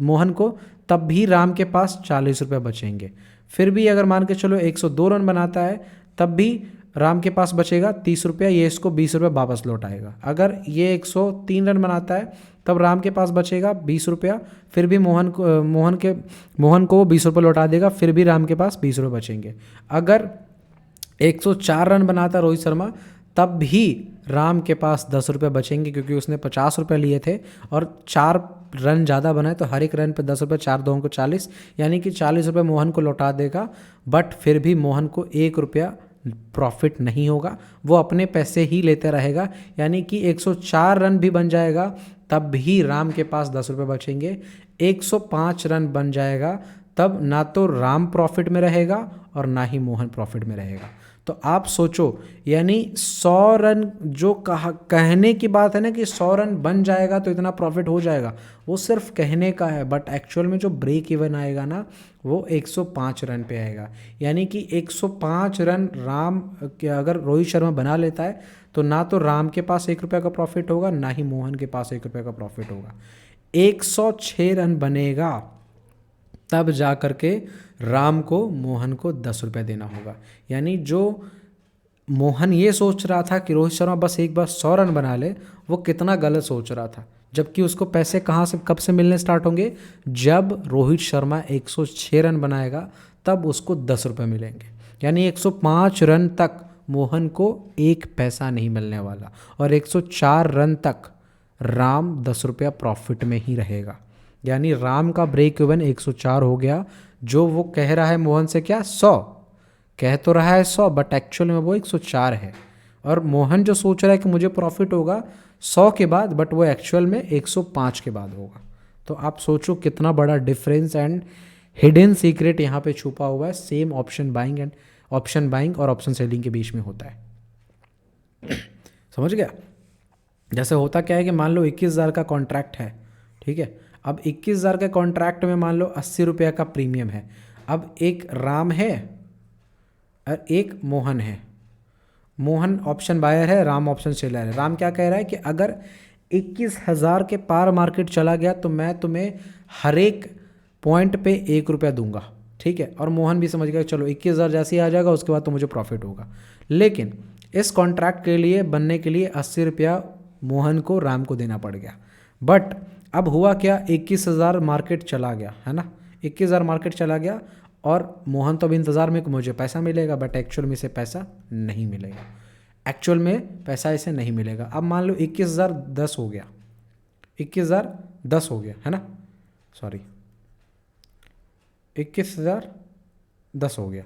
मोहन को, तब भी राम के पास 40 रुपये बचेंगे। फिर भी अगर मान के चलो 102 रन बनाता है, तब भी राम के पास बचेगा 30 रुपया, ये इसको 20 रुपये वापस लौटाएगा। अगर ये 103 रन बनाता है तब राम के पास बचेगा 20 रुपया, फिर भी मोहन को 20 रुपये लौटा देगा, फिर भी राम के पास 20 रुपये बचेंगे। अगर 104 रन बनाता रोहित शर्मा, तब भी राम के पास 10 रुपये बचेंगे, क्योंकि उसने 50 रुपये लिए थे और 4 रन ज़्यादा बनाए, तो हर एक रन पे 10 रुपये, 4 2 को 40, यानी कि 40 रुपये मोहन को लौटा देगा। बट फिर भी मोहन को 1 रुपया प्रॉफिट नहीं होगा, वो अपने पैसे ही लेते रहेगा, यानी कि 104 रन भी बन जाएगा तब भी राम के पास 10 रुपये बचेंगे। 105 रन बन जाएगा तब ना तो राम प्रॉफिट में रहेगा और ना ही मोहन प्रॉफिट में रहेगा। तो आप सोचो, यानी 100 रन जो कहने की बात है ना कि 100 रन बन जाएगा तो इतना प्रॉफिट हो जाएगा, वो सिर्फ कहने का है, बट एक्चुअल में जो ब्रेक इवन आएगा ना वो 105 रन पे आएगा। यानी कि 105 रन राम अगर रोहित शर्मा बना लेता है तो ना तो राम के पास 1 रुपये का प्रॉफिट होगा, ना ही मोहन के पास 1 रुपये का प्रॉफिट होगा। 106 रन बनेगा तब जा कर के राम को मोहन को 10 रुपये देना होगा। यानी जो मोहन ये सोच रहा था कि रोहित शर्मा बस एक बार 100 रन बना ले, वो कितना गलत सोच रहा था। जबकि उसको पैसे कहाँ से कब से मिलने स्टार्ट होंगे? जब रोहित शर्मा 106 रन बनाएगा तब उसको 10 रुपये मिलेंगे। यानी 105 रन तक मोहन को 1 पैसा नहीं मिलने वाला और 104 रन तक राम 10 रुपया प्रॉफिट में ही रहेगा। यानी राम का ब्रेक इवन 104 हो गया, जो वो कह रहा है मोहन से क्या 100 कह तो रहा है 100, बट एक्चुअल में वो 104 है। और मोहन जो सोच रहा है कि मुझे प्रॉफिट होगा 100 के बाद, बट वो एक्चुअल में 105 के बाद होगा। तो आप सोचो कितना बड़ा डिफरेंस एंड हिडन सीक्रेट यहाँ पे छुपा हुआ है। सेम ऑप्शन बाइंग और ऑप्शन सेलिंग के बीच में होता है। समझ गया? जैसे होता क्या है कि मान लो 21,000 का कॉन्ट्रैक्ट है, ठीक है। अब 21,000 के कॉन्ट्रैक्ट में मान लो 80 रुपये का प्रीमियम है। अब एक राम है और एक मोहन है। मोहन ऑप्शन बायर है, राम ऑप्शन सेलर है। राम क्या कह रहा है कि अगर 21,000 के पार मार्केट चला गया तो मैं तुम्हें हर एक पॉइंट पे 1 रुपया दूंगा, ठीक है। और मोहन भी समझ गया चलो 21,000 जैसे ही आ जाएगा उसके बाद तो मुझे प्रॉफिट होगा। लेकिन इस कॉन्ट्रैक्ट के लिए बनने के लिए 80 रुपया मोहन को राम को देना पड़ गया। बट अब हुआ क्या, 21,000 मार्केट चला गया, है ना, 21,000 मार्केट चला गया और मोहन तो अब इंतज़ार में कि मुझे पैसा मिलेगा, बट एक्चुअल में इसे पैसा नहीं मिलेगा। एक्चुअल में पैसा इसे नहीं मिलेगा। अब मान लो 21,000 10 हो गया, 21,000 10 हो गया, है ना, सॉरी 21,000 10 हो गया।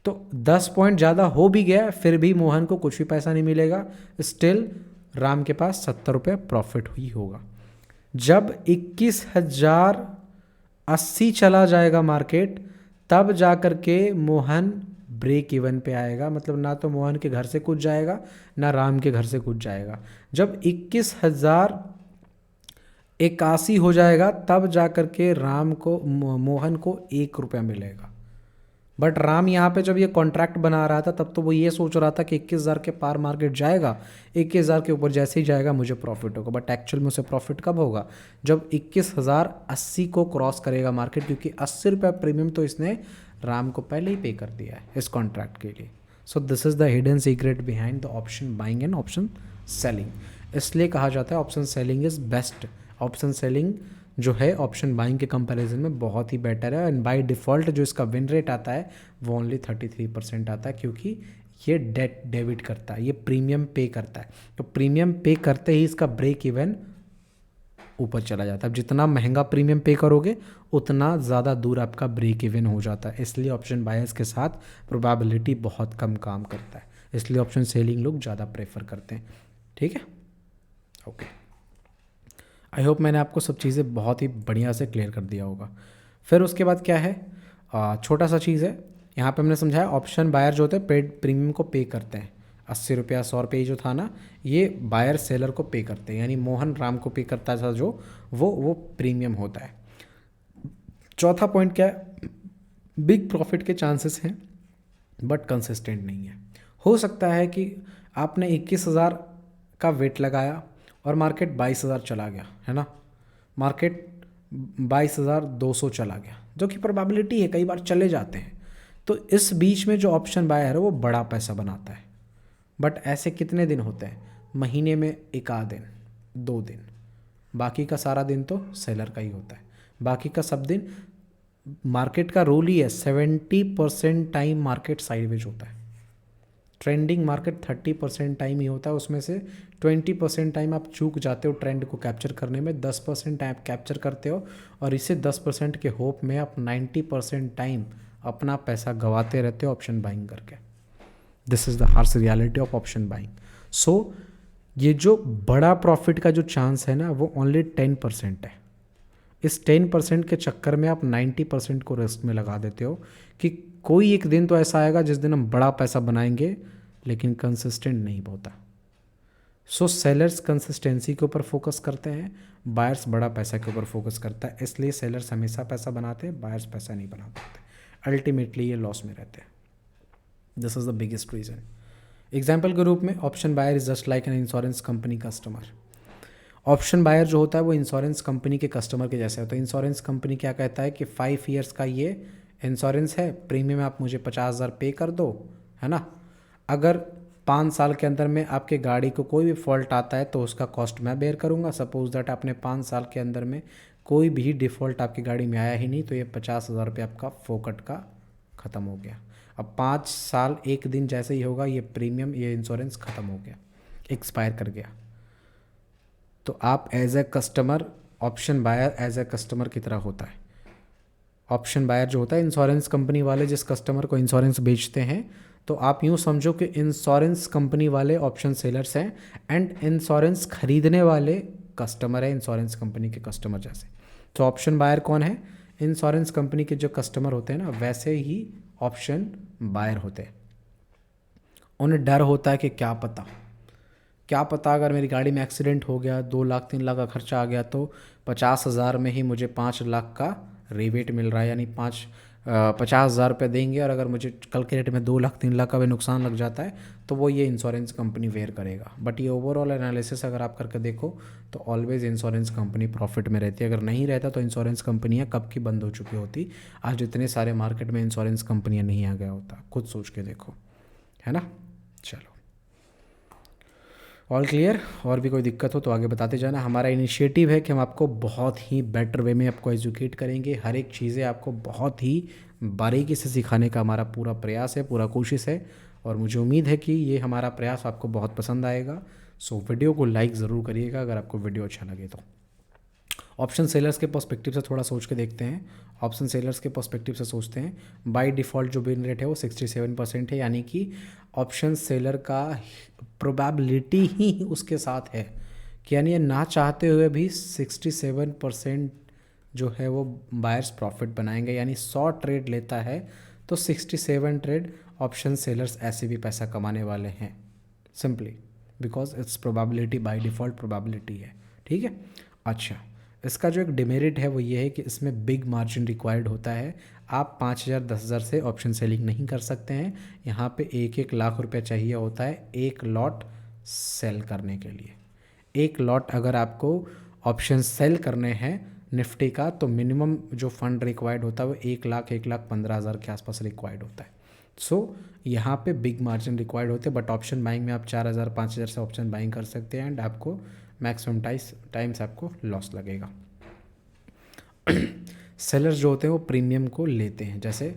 तो 10 पॉइंट ज़्यादा हो भी गया फिर भी मोहन को कुछ भी पैसा नहीं मिलेगा। स्टिल राम के पास 70 रुपये प्रॉफिट ही होगा। जब 21,080 चला जाएगा मार्केट तब जा कर के मोहन ब्रेक इवन पे आएगा। मतलब ना तो मोहन के घर से कुछ जाएगा ना राम के घर से कुछ जाएगा। जब 21,081 हो जाएगा तब जा कर के राम को मोहन को 1 रुपया मिलेगा। बट राम यहाँ पे जब ये कॉन्ट्रैक्ट बना रहा था तब तो वो ये सोच रहा था कि 21,000 के पार मार्केट जाएगा, 21,000 के ऊपर जैसे ही जाएगा मुझे प्रॉफिट होगा। बट एक्चुअल में उसे प्रॉफिट कब होगा, जब 21,080 को क्रॉस करेगा मार्केट, क्योंकि 80 रुपया प्रीमियम तो इसने राम को पहले ही पे कर दिया है इस कॉन्ट्रैक्ट के लिए। So this is the hidden secret behind the option buying and option selling. इसलिए कहा जाता है option selling is best. Option selling जो है ऑप्शन बाइंग के कंपैरिजन में बहुत ही बेटर है। एंड बाय डिफ़ॉल्ट जो इसका विन रेट आता है वो ओनली 33% आता है, क्योंकि ये डेट डेबिट करता है, ये प्रीमियम पे करता है। तो प्रीमियम पे करते ही इसका ब्रेक इवन ऊपर चला जाता है। अब जितना महंगा प्रीमियम पे करोगे उतना ज़्यादा दूर आपका ब्रेक इवन हो जाता है। इसलिए ऑप्शन बायर्स के साथ प्रोबेबिलिटी बहुत कम काम करता है, इसलिए ऑप्शन सेलिंग लोग ज़्यादा प्रेफर करते हैं, ठीक है। ओके, आई होप मैंने आपको सब चीज़ें बहुत ही बढ़िया से क्लियर कर दिया होगा। फिर उसके बाद क्या है, छोटा सा चीज़ है यहाँ पे हमने समझाया ऑप्शन बायर जो होते हैं पेड प्रीमियम को पे करते हैं। 80 रुपया 100 रुपये जो था ना, ये बायर सेलर को पे करते हैं, यानी मोहन राम को पे करता था जो वो प्रीमियम होता है। चौथा पॉइंट क्या है, बिग प्रॉफिट के चांसेस हैं बट कंसिस्टेंट नहीं है। हो सकता है कि आपने 21,000 का वेट लगाया और मार्केट 22,000 चला गया, है ना, मार्केट 22,200 चला गया, जो कि प्रोबेबिलिटी है, कई बार चले जाते हैं। तो इस बीच में जो ऑप्शन बायर है वो बड़ा पैसा बनाता है। बट ऐसे कितने दिन होते हैं, महीने में 1 आध दिन 2 दिन, बाकी का सारा दिन तो सेलर का ही होता है। बाकी का सब दिन मार्केट का रूल ही है, 70% टाइम मार्केट साइडवेज होता है। ट्रेंडिंग मार्केट 30% टाइम ही होता है, उसमें से 20% टाइम आप चूक जाते हो ट्रेंड को कैप्चर करने में, 10% टाइम कैप्चर करते हो और इसे 10% के होप में आप 90% टाइम अपना पैसा गंवाते रहते हो ऑप्शन बाइंग करके। This is the harsh reality of option buying. So ये जो बड़ा प्रॉफिट का जो चांस है ना वो ओनली 10% है। इस 10% के चक्कर में आप 90% को रिस्क में लगा देते हो कि कोई एक दिन तो ऐसा आएगा जिस दिन हम बड़ा पैसा बनाएंगे, लेकिन कंसिस्टेंट नहीं होता। सो सेलर्स कंसिस्टेंसी के ऊपर फोकस करते हैं, बायर्स बड़ा पैसा के ऊपर फोकस करता है। इसलिए सेलर्स हमेशा पैसा बनाते हैं, बायर्स पैसा नहीं बना पाते, अल्टीमेटली ये लॉस में रहते हैं। This is the biggest reason. Example के रूप में option buyer is just like an insurance company customer. Option buyer जो होता है वो इंश्योरेंस कंपनी के कस्टमर के जैसे होता है। इंश्योरेंस कंपनी क्या कहता है कि 5 ईयर्स का ये इंश्योरेंस है, प्रीमियम आप मुझे 50,000 पे कर दो, है ना। अगर 5 साल के अंदर में आपके गाड़ी को कोई भी फॉल्ट आता है तो उसका कॉस्ट मैं बेयर करूँगा। सपोज दैट आपने 5 साल के अंदर में कोई भी डिफ़ॉल्ट आपकी गाड़ी में आया ही नहीं, तो ये 50,000 रुपये आपका फोकट का ख़त्म हो गया। अब 5 साल 1 दिन जैसे ही होगा ये प्रीमियम, ये इंश्योरेंस ख़त्म हो गया, एक्सपायर कर गया। तो आप as a customer, option buyer as a customer की तरह होता है। ऑप्शन बायर जो होता है, इंश्योरेंस कंपनी वाले जिस कस्टमर को इंश्योरेंस बेचते हैं, तो आप यूँ समझो कि इंश्योरेंस कंपनी वाले ऑप्शन सेलर्स हैं एंड इंश्योरेंस खरीदने वाले कस्टमर है इंश्योरेंस कंपनी के कस्टमर जैसे। तो ऑप्शन बायर कौन है, इंश्योरेंस कंपनी के जो कस्टमर होते हैं ना, वैसे ही ऑप्शन बायर होते हैं। उन्हें डर होता है कि क्या पता अगर मेरी गाड़ी में एक्सीडेंट हो गया, 2 लाख 3 लाख का खर्चा आ गया, तो 50,000 में ही मुझे 5 लाख का रिबेट मिल रहा है, यानी 50,000 रुपये देंगे और अगर मुझे कल के रेट में 2 लाख 3 लाख का भी नुकसान लग जाता है तो वो ये इंश्योरेंस कंपनी वेयर करेगा। बट ये ओवरऑल एनालिसिस अगर आप करके देखो तो ऑलवेज इंश्योरेंस कंपनी प्रॉफिट में रहती है। अगर नहीं रहता तो इंश्योरेंस कंपनियां कब की बंद हो चुकी होती। आज इतने सारे मार्केट में इंश्योरेंस कंपनियां नहीं आ गया होता, खुद सोच के देखो, है ना। चलो, ऑल क्लियर। और भी कोई दिक्कत हो तो आगे बताते जाना। हमारा इनिशिएटिव है कि हम आपको बहुत ही बेटर वे में आपको एजुकेट करेंगे, हर एक चीज़ें आपको बहुत ही बारीकी से सिखाने का हमारा पूरा प्रयास है, पूरा कोशिश है। और मुझे उम्मीद है कि ये हमारा प्रयास आपको बहुत पसंद आएगा। सो वीडियो को लाइक ज़रूर करिएगा अगर आपको वीडियो अच्छा लगे तो। ऑप्शन सेलर्स के पर्सपेक्टिव से थोड़ा सोच के देखते हैं। ऑप्शन सेलर्स के पर्सपेक्टिव से सोचते हैं, बाय डिफ़ॉल्ट जो विन रेट है वो 67% है, यानी कि ऑप्शन सेलर का प्रोबेबिलिटी ही उसके साथ है कि यानी ये ना चाहते हुए भी 67% जो है वो बायर्स प्रॉफिट बनाएंगे। यानी 100 ट्रेड लेता है तो 67 ट्रेड ऑप्शन सेलर्स ऐसे भी पैसा कमाने वाले हैं, simply because it's probability, by default probability है। ठीक है। अच्छा, इसका जो एक डिमेरिट है वो ये है कि इसमें बिग मार्जिन रिक्वायर्ड होता है। आप 5,000 10,000 से ऑप्शन सेलिंग नहीं कर सकते हैं। यहाँ पे 1-1 लाख रुपया चाहिए होता है एक लॉट सेल करने के लिए। एक लॉट अगर आपको ऑप्शन सेल करने हैं निफ्टी का तो मिनिमम जो फंड रिक्वायर्ड होता है वो 1,15,000 के आसपास रिक्वायर्ड होता है। सो यहाँ पे बिग मार्जिन रिक्वायर्ड होते हैं। बट ऑप्शन बाइंग में आप 4,000 5,000 से ऑप्शन बाइंग कर सकते हैं एंड आपको मैक्सिमम टाइम्स आपको लॉस लगेगा। सेलर्स जो होते हैं वो प्रीमियम को लेते हैं। जैसे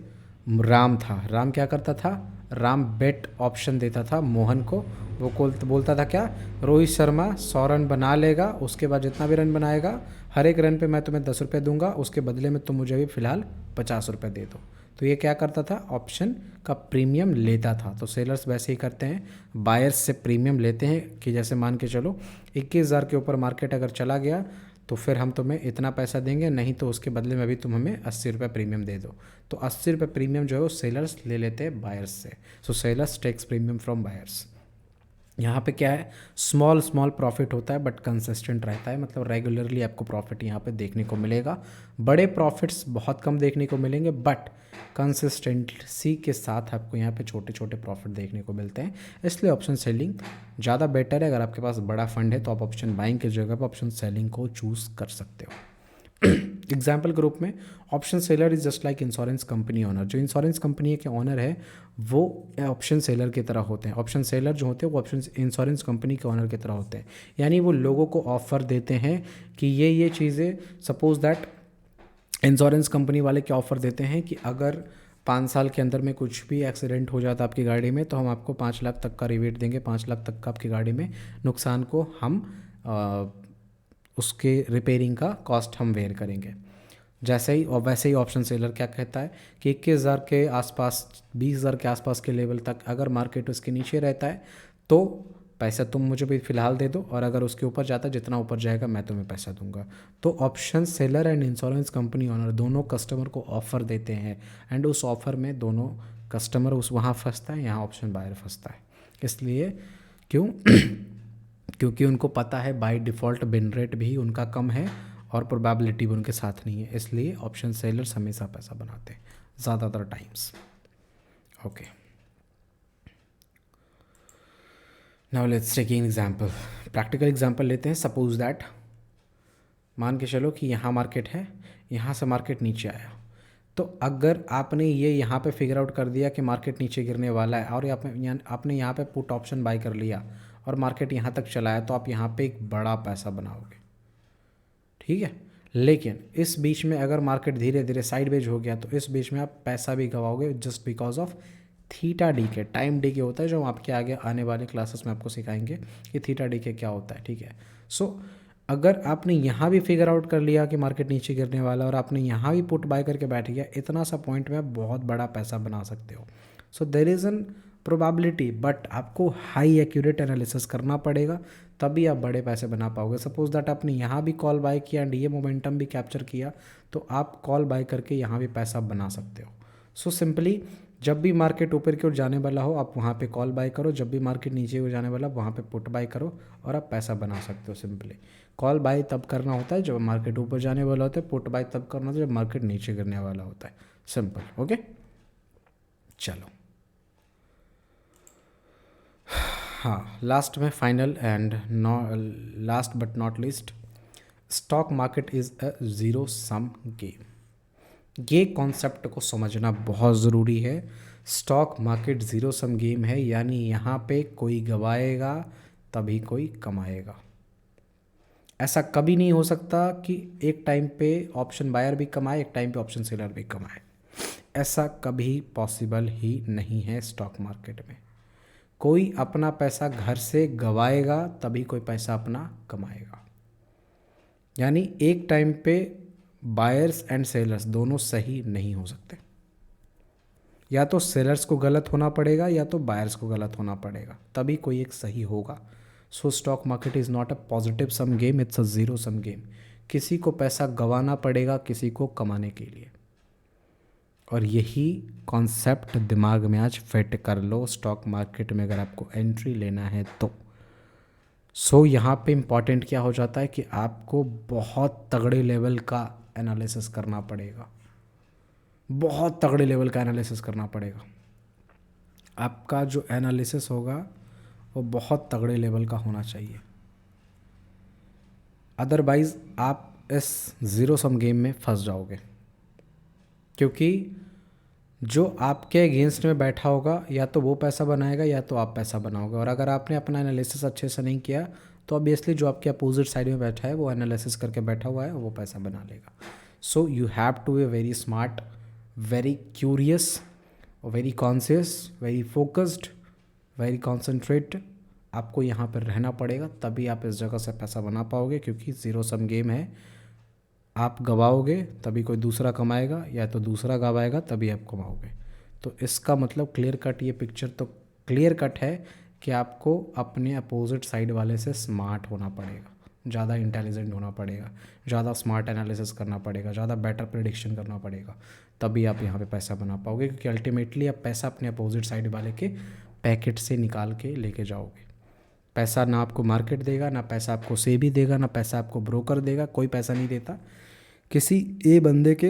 राम था, राम क्या करता था, राम बेट ऑप्शन देता था मोहन को। वो बोलता था क्या, रोहित शर्मा 100 रन बना लेगा, उसके बाद जितना भी रन बनाएगा हर एक रन पे मैं तुम्हें 10 रुपये दूंगा, उसके बदले में तुम मुझे भी फ़िलहाल 50 रुपये दे दो। तो ये क्या करता था, ऑप्शन का प्रीमियम लेता था। तो सेलर्स वैसे ही करते हैं, बायर्स से प्रीमियम लेते हैं कि जैसे मान के चलो 21,000 के ऊपर मार्केट अगर चला गया तो फिर हम तुम्हें इतना पैसा देंगे, नहीं तो उसके बदले में भी तुम हमें 80 रुपये प्रीमियम दे दो। तो 80 रुपये प्रीमियम जो है वो सेलर्स ले लेते हैं बायर्स से। So sellers takes premium from buyers. यहाँ पे क्या है, स्मॉल प्रॉफिट होता है बट कंसिस्टेंट रहता है, मतलब रेगुलरली आपको प्रॉफिट यहाँ पे देखने को मिलेगा। बड़े प्रॉफिट्स बहुत कम देखने को मिलेंगे बट कंसिस्टेंसी के साथ आपको यहाँ पे छोटे छोटे प्रॉफिट देखने को मिलते हैं। इसलिए ऑप्शन सेलिंग ज़्यादा बेटर है। अगर आपके पास बड़ा फंड है तो आप ऑप्शन बाइंग की जगह पर ऑप्शन सेलिंग को चूज़ कर सकते हो। एग्जाम्पल के रूप में option seller is just like insurance company owner. जो इंश्योरेंस कंपनी के ओनर है वो ऑप्शन सेलर की तरह होते हैं। ऑप्शन सेलर जो होते हैं वो ऑप्शन इंश्योरेंस कंपनी के ओनर की तरह होते हैं। यानी वो लोगों को ऑफर देते हैं कि ये चीज़ें, सपोज दैट इंश्योरेंस कंपनी वाले क्या ऑफ़र देते हैं कि अगर 5 साल के अंदर में कुछ भी एक्सीडेंट हो जाता आपकी गाड़ी में तो हम आपको 5 लाख तक का रिबेट देंगे। 5 लाख तक का आपकी गाड़ी में नुकसान को हम उसके रिपेयरिंग का कॉस्ट हम वेयर करेंगे। जैसे ही और वैसे ही ऑप्शन सेलर क्या कहता है कि 21,000 के आसपास, 20,000 के आसपास के लेवल तक अगर मार्केट उसके नीचे रहता है तो पैसा तुम मुझे भी फ़िलहाल दे दो, और अगर उसके ऊपर जाता है, जितना ऊपर जाएगा मैं तुम्हें पैसा दूंगा। तो option seller and insurance company owner दोनों कस्टमर को ऑफ़र देते हैं एंड उस ऑफ़र में दोनों कस्टमर उस वहाँ फंसता है, यहाँ ऑप्शन बायर फंसता है। इसलिए क्यों क्योंकि उनको पता है बाय डिफ़ॉल्ट बिन रेट भी उनका कम है और प्रोबेबिलिटी भी उनके साथ नहीं है, इसलिए ऑप्शन सेलर्स हमेशा पैसा बनाते हैं ज़्यादातर times. Okay, now let's take an example. Practical example लेते हैं। सपोज दैट मान के चलो कि यहाँ मार्केट है, यहाँ से मार्केट नीचे आया, तो अगर आपने ये यहाँ पे फिगर आउट कर दिया कि मार्केट नीचे गिरने वाला है और आपने यहाँ पे पुट ऑप्शन बाय कर लिया और मार्केट यहाँ तक चला है, तो आप यहाँ पे एक बड़ा पैसा बनाओगे, ठीक है। लेकिन इस बीच में अगर मार्केट धीरे धीरे साइडवेज हो गया तो इस बीच में आप पैसा भी गवाओगे just because of theta decay. Time decay होता है जो हम आपके आगे आने वाले क्लासेस में आपको सिखाएंगे कि थीटा डी के क्या होता है, ठीक है। सो अगर आपने यहाँ भी फिगर आउट कर लिया कि मार्केट नीचे गिरने वाला और आपने यहाँ भी पुट बाय करके बैठ गया, इतना सा पॉइंट में आप बहुत बड़ा पैसा बना सकते हो। So there is an probability, but आपको हाई एक्यूरेट एनालिसिस करना पड़ेगा, तभी आप बड़े पैसे बना पाओगे। सपोज दैट आपने यहाँ भी कॉल बाय किया एंड ये मोमेंटम भी कैप्चर किया, तो आप कॉल बाय करके यहाँ भी पैसा बना सकते हो। सो सिंपली जब भी मार्केट ऊपर की ओर जाने वाला हो आप वहाँ पे कॉल बाय करो, जब भी मार्केट नीचे हो जाने वाला वहाँ पे पुट बाय करो और आप पैसा बना सकते हो। सिंपली कॉल बाय तब करना होता है जब मार्केट ऊपर जाने वाला होता है, पुट बाय तब करना होता है जब मार्केट नीचे गिरने वाला होता है। सिंपल। ओके, चलो हाँ, लास्ट में final and last but not least, stock market is a zero sum game. ये कॉन्सेप्ट को समझना बहुत ज़रूरी है। Stock market zero sum game है, यानी यहाँ पे कोई गवाएगा तभी कोई कमाएगा। ऐसा कभी नहीं हो सकता कि एक टाइम पे ऑप्शन बायर भी कमाए, एक टाइम पे ऑप्शन सेलर भी कमाए। ऐसा कभी पॉसिबल ही नहीं है स्टॉक मार्केट में। कोई अपना पैसा घर से गवाएगा तभी कोई पैसा अपना कमाएगा। यानी एक टाइम पे बायर्स एंड सेलर्स दोनों सही नहीं हो सकते। या तो सेलर्स को गलत होना पड़ेगा या तो बायर्स को गलत होना पड़ेगा, तभी कोई एक सही होगा। So stock market is not a positive sum game, it's a zero sum game. किसी को पैसा गंवाना पड़ेगा किसी को कमाने के लिए, और यही कॉन्सेप्ट दिमाग में आज फिट कर लो स्टॉक मार्केट में अगर आपको एंट्री लेना है तो। सो यहाँ पे इम्पॉर्टेंट क्या हो जाता है कि आपको बहुत तगड़े लेवल का एनालिसिस करना पड़ेगा, बहुत तगड़े लेवल का एनालिसिस करना पड़ेगा। आपका जो एनालिसिस होगा वो बहुत तगड़े लेवल का होना चाहिए, अदरवाइज़ आप इस ज़ीरो सम गेम में फंस जाओगे। क्योंकि जो आपके अगेंस्ट में बैठा होगा या तो वो पैसा बनाएगा या तो आप पैसा बनाओगे, और अगर आपने अपना एनालिसिस अच्छे से नहीं किया तो ऑब्वियसली जो आपके अपोजिट साइड में बैठा है वो एनालिसिस करके बैठा हुआ है वो पैसा बना लेगा। So you have to be very smart, very curious, very conscious, very focused, very concentrate. आपको यहाँ पर रहना पड़ेगा तभी आप इस जगह से पैसा बना पाओगे, क्योंकि ज़ीरो सम गेम है। आप गवाओगे तभी कोई दूसरा कमाएगा, या तो दूसरा गवाएगा तभी आप कमाओगे। तो इसका मतलब क्लियर कट, ये पिक्चर तो क्लियर कट है कि आपको अपने अपोजिट साइड वाले से स्मार्ट होना पड़ेगा, ज़्यादा इंटेलिजेंट होना पड़ेगा, ज़्यादा स्मार्ट एनालिसिस करना पड़ेगा, ज़्यादा बेटर प्रेडिक्शन करना पड़ेगा, तभी आप यहाँ पे पैसा बना पाओगे। क्योंकि अल्टीमेटली आप पैसा अपने अपोजिट साइड वाले के पैकेट से निकाल के लेके जाओगे। पैसा ना आपको मार्केट देगा, ना पैसा आपको सेबी देगा, ना पैसा आपको ब्रोकर देगा, कोई पैसा नहीं देता। किसी ए बंदे के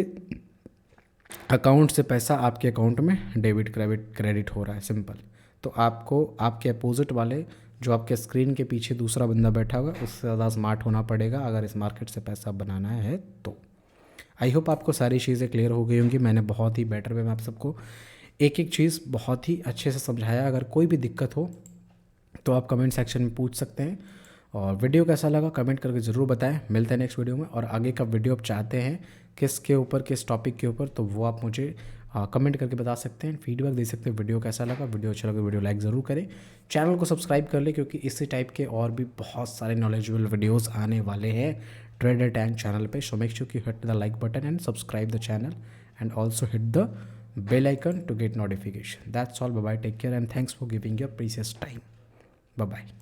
अकाउंट से पैसा आपके अकाउंट में डेबिट क्रेडिट हो रहा है, सिंपल। तो आपको आपके अपोजिट वाले जो आपके स्क्रीन के पीछे दूसरा बंदा बैठा होगा उससे ज़्यादा स्मार्ट होना पड़ेगा अगर इस मार्केट से पैसा बनाना है तो। आई होप आपको सारी चीज़ें क्लियर हो गई होंगी। मैंने बहुत ही बेटर वे में आप सबको एक एक चीज़ बहुत ही अच्छे से समझाया। अगर कोई भी दिक्कत हो तो आप कमेंट सेक्शन में पूछ सकते हैं, और वीडियो कैसा लगा कमेंट करके ज़रूर बताएं। मिलते हैं नेक्स्ट वीडियो में, और आगे का वीडियो आप चाहते हैं किसके ऊपर, किस टॉपिक के ऊपर, तो वो आप मुझे कमेंट करके बता सकते हैं, फीडबैक दे सकते हैं। वीडियो कैसा लगा, वीडियो अच्छा लगा वीडियो लाइक ज़रूर करें, चैनल को सब्सक्राइब कर ले, क्योंकि इसी टाइप के और भी बहुत सारे नॉलेजेबल वीडियोज़ आने वाले हैं ट्रेडर टैंक चैनल पे। सो मेक श्योर कि hit the like button and subscribe the channel and also hit the bell icon to get notification. That's all. Bye bye. Take care and thanks for giving your precious time. Bye bye.